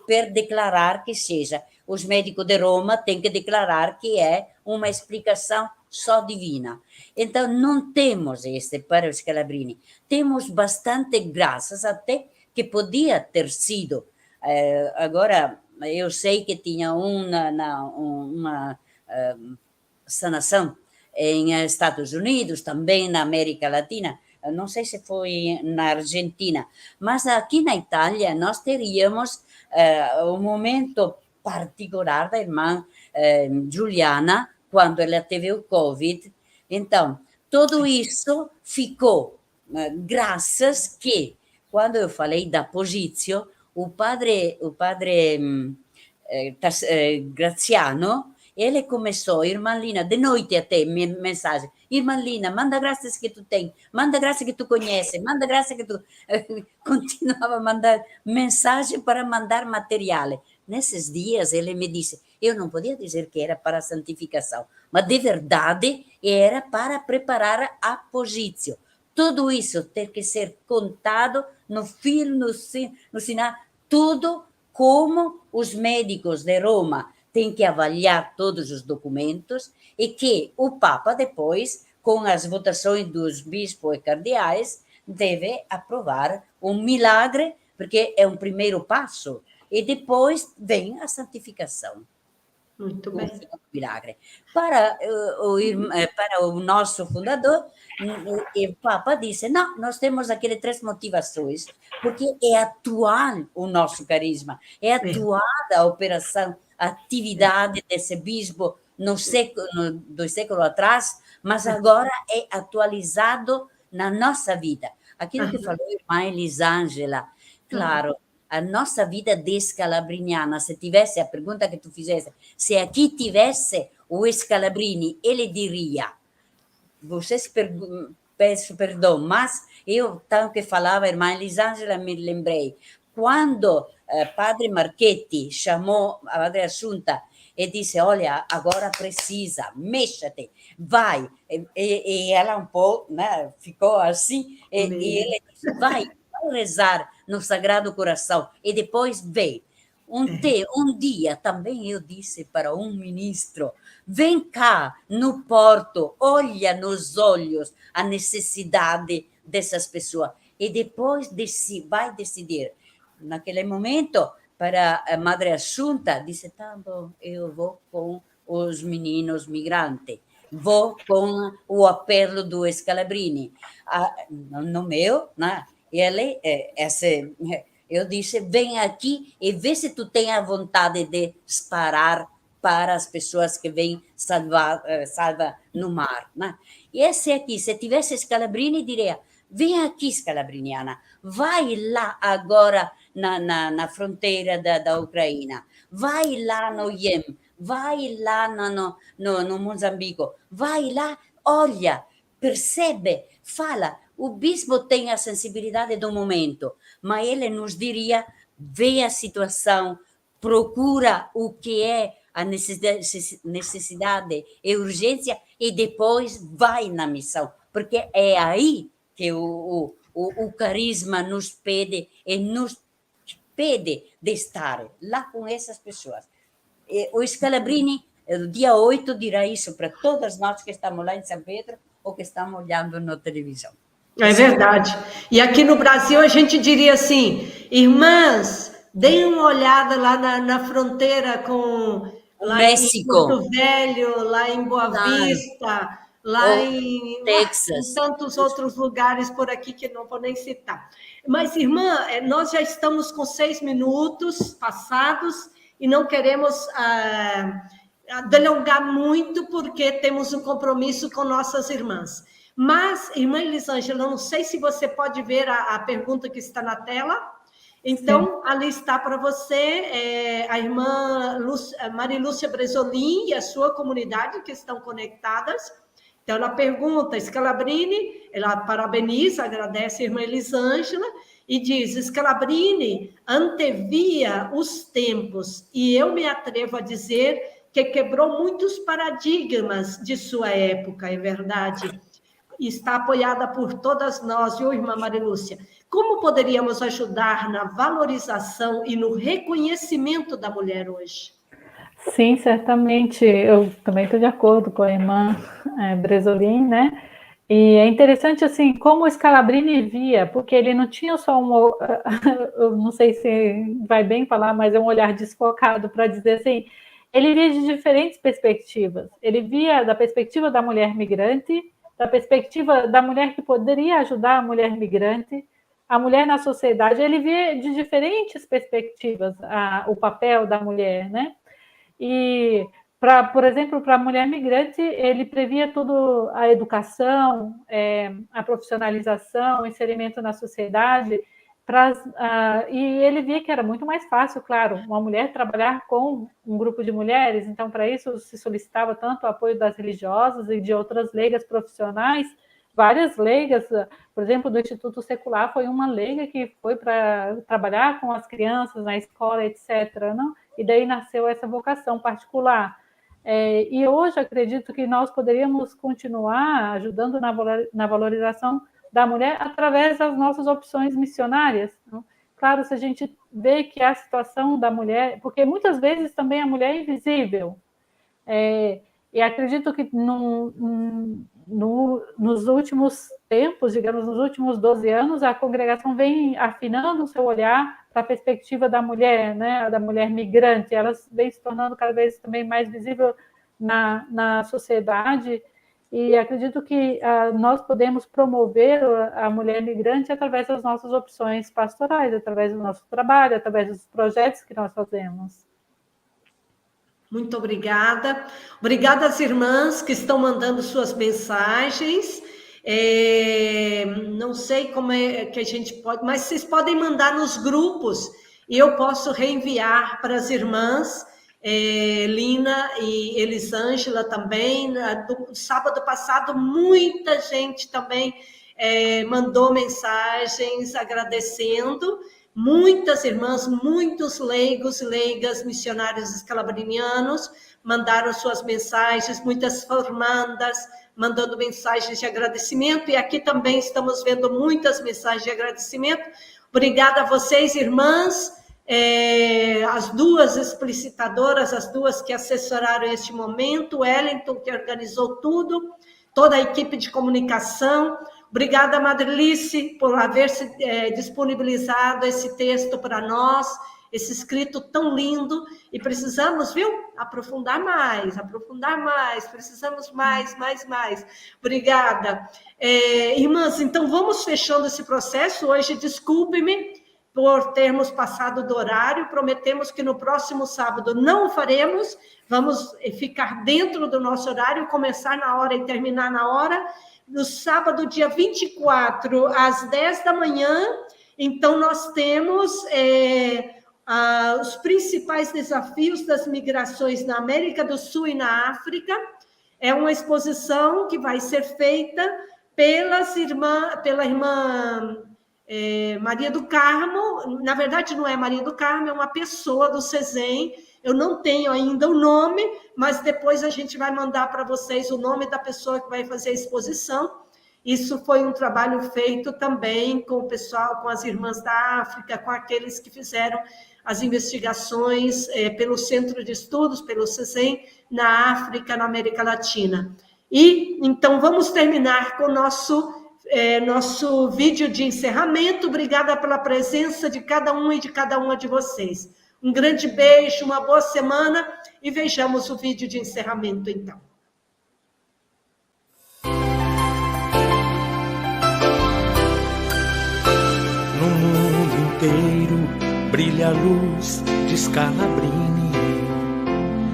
per declarar que seja. Os médicos de Roma têm que declarar que é uma explicação só divina. Então, não temos este para os Scalabrini. Temos bastante graças, até que podia ter sido. Agora, eu sei que tinha uma sanação em Estados Unidos, também na América Latina, não sei se foi na Argentina, mas aqui na Itália nós teríamos um momento particular da irmã Giuliana, quando ela teve o Covid. Então, tudo isso ficou graças que, quando eu falei da Posizio, o padre Graziano, ele começou, irmã Lina, de noite até, mensagem, irmã Lina, manda graças que tu tem, manda graça que tu conheces, manda graça que tu... Continuava a mandar mensagem para mandar material. Nesses dias, ele me disse, eu não podia dizer que era para a santificação, mas de verdade era para preparar a Posizio. Tudo isso tem que ser contado no filme, no sinal, tudo como os médicos de Roma têm que avaliar todos os documentos e que o Papa depois, com as votações dos bispos e cardeais, deve aprovar um milagre, porque é um primeiro passo, e depois vem a santificação. Muito bem. Milagre. Para o nosso fundador, o Papa disse, não, nós temos aquelas 3 motivações, porque é atual o nosso carisma, é atuada a operação, a atividade desse bispo dos séculos atrás, mas agora é atualizado na nossa vida. Aquilo que falou a irmã Elisângela, claro, a nossa vida descalabriniana, se tivesse a pergunta que tu fizesse, se aqui tivesse o Scalabrini, ele diria, peço perdão, mas eu, tanto que falava, a irmã Elisângela, me lembrei, quando padre Marchetti chamou a padre Assunta e disse, olha, agora precisa, mexa-te, vai, e ela um pouco, né, ficou assim, e ele disse, vai rezar no Sagrado Coração, e depois vem. Um dia também eu disse para um ministro, vem cá no Porto, olha nos olhos a necessidade dessas pessoas, e depois vai decidir. Naquele momento, para a Madre Assunta, disse, tá bom, eu vou com os meninos migrantes, vou com o apelo do Scalabrini. No meu, né? Ele, eu disse, vem aqui e vê se tu tem a vontade de parar para as pessoas que vêm salva no mar. Né? E esse aqui, se tivesse Scalabrini, diria, vem aqui, Scalabriniana, vai lá agora na fronteira da Ucrânia, vai lá no Iêmen, vai lá no Moçambique, vai lá, olha, percebe, fala. O bispo tem a sensibilidade do momento, mas ele nos diria, vê a situação, procura o que é a necessidade e urgência e depois vai na missão, porque é aí que o carisma nos pede e nos pede de estar lá com essas pessoas. O Scalabrini, dia 8, dirá isso para todas nós que estamos lá em São Pedro ou que estamos olhando na televisão. É verdade. E aqui no Brasil a gente diria assim, irmãs, deem uma olhada lá na fronteira com lá México, em Porto Velho, lá em Boa Vista, lá em Texas, em tantos outros lugares por aqui que não vou nem citar. Mas, irmã, nós já estamos com 6 minutos passados e não queremos delongar muito porque temos um compromisso com nossas irmãs. Mas, irmã Elisângela, não sei se você pode ver a pergunta que está na tela. Então, sim, ali está para você a irmã Marilúcia Bresolim e a sua comunidade que estão conectadas. Então, ela pergunta, Scalabrini, ela parabeniza, agradece a irmã Elisângela e diz, Scalabrini antevia os tempos e eu me atrevo a dizer que quebrou muitos paradigmas de sua época, é verdade? está apoiada por todas nós, viu, irmã Marilúcia? Como poderíamos ajudar na valorização e no reconhecimento da mulher hoje? Sim, certamente. Eu também estou de acordo com a irmã Bresolin, né? E é interessante, assim, como o Scalabrini via, porque ele não tinha só eu não sei se vai bem falar, mas é um olhar desfocado para dizer assim, ele via de diferentes perspectivas. Ele via da perspectiva da mulher migrante, da perspectiva da mulher que poderia ajudar a mulher migrante, a mulher na sociedade. Ele via de diferentes perspectivas o papel da mulher, né? E, por exemplo, para a mulher migrante, ele previa toda a educação, a profissionalização, o inserimento na sociedade, e ele via que era muito mais fácil, claro, uma mulher trabalhar com um grupo de mulheres, então, para isso, se solicitava tanto o apoio das religiosas e de outras leigas profissionais, várias leigas, por exemplo, do Instituto Secular, foi uma leiga que foi para trabalhar com as crianças na escola, etc., não? E daí nasceu essa vocação particular. E hoje acredito que nós poderíamos continuar ajudando na valorização da mulher através das nossas opções missionárias. Não? Claro, se a gente vê que a situação da mulher, porque muitas vezes também a mulher é invisível, e acredito que nos últimos tempos, digamos, nos últimos 12 anos, a congregação vem afinando o seu olhar para a perspectiva da mulher, né, da mulher migrante. Ela vem se tornando cada vez também mais visível na sociedade, e acredito que nós podemos promover a mulher migrante através das nossas opções pastorais, através do nosso trabalho, através dos projetos que nós fazemos. Muito obrigada. Obrigada às irmãs que estão mandando suas mensagens. Não sei como é que a gente pode, mas vocês podem mandar nos grupos e eu posso reenviar para as irmãs, Lina e Elisângela também. Do sábado passado, muita gente também mandou mensagens agradecendo. Muitas irmãs, muitos leigos, leigas, missionários escalabrinianos mandaram suas mensagens, muitas formandas mandando mensagens de agradecimento, e aqui também estamos vendo muitas mensagens de agradecimento. Obrigada a vocês, irmãs, as duas explicitadoras, as duas que assessoraram este momento, o Wellington, que organizou tudo, toda a equipe de comunicação. Obrigada, Madrilice, por haver se disponibilizado esse texto para nós, esse escrito tão lindo, e precisamos, viu, aprofundar mais, precisamos mais. Obrigada. Irmãs, então vamos fechando esse processo. Hoje, desculpe-me por termos passado do horário, prometemos que no próximo sábado não o faremos, vamos ficar dentro do nosso horário, começar na hora e terminar na hora. No sábado, dia 24, às 10 da manhã, então nós temos os principais desafios das migrações na América do Sul e na África. É uma exposição que vai ser feita pela irmã Maria do Carmo. Na verdade, não é Maria do Carmo, é uma pessoa do CESEM. Eu não tenho ainda o nome, mas depois a gente vai mandar para vocês o nome da pessoa que vai fazer a exposição. Isso foi um trabalho feito também com o pessoal, com as irmãs da África, com aqueles que fizeram as investigações pelo Centro de Estudos, pelo CESEM, na África, na América Latina. E, então, vamos terminar com o nosso vídeo de encerramento. Obrigada pela presença de cada um e de cada uma de vocês. Um grande beijo, uma boa semana, e vejamos o vídeo de encerramento, então. No mundo inteiro brilha a luz de Scalabrini,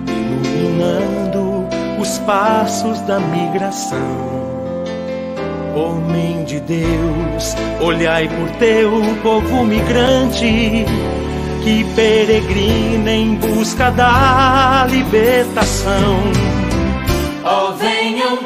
iluminando os passos da migração. Homem de Deus, olhai por teu povo migrante, que peregrina em busca da libertação. Oh, venham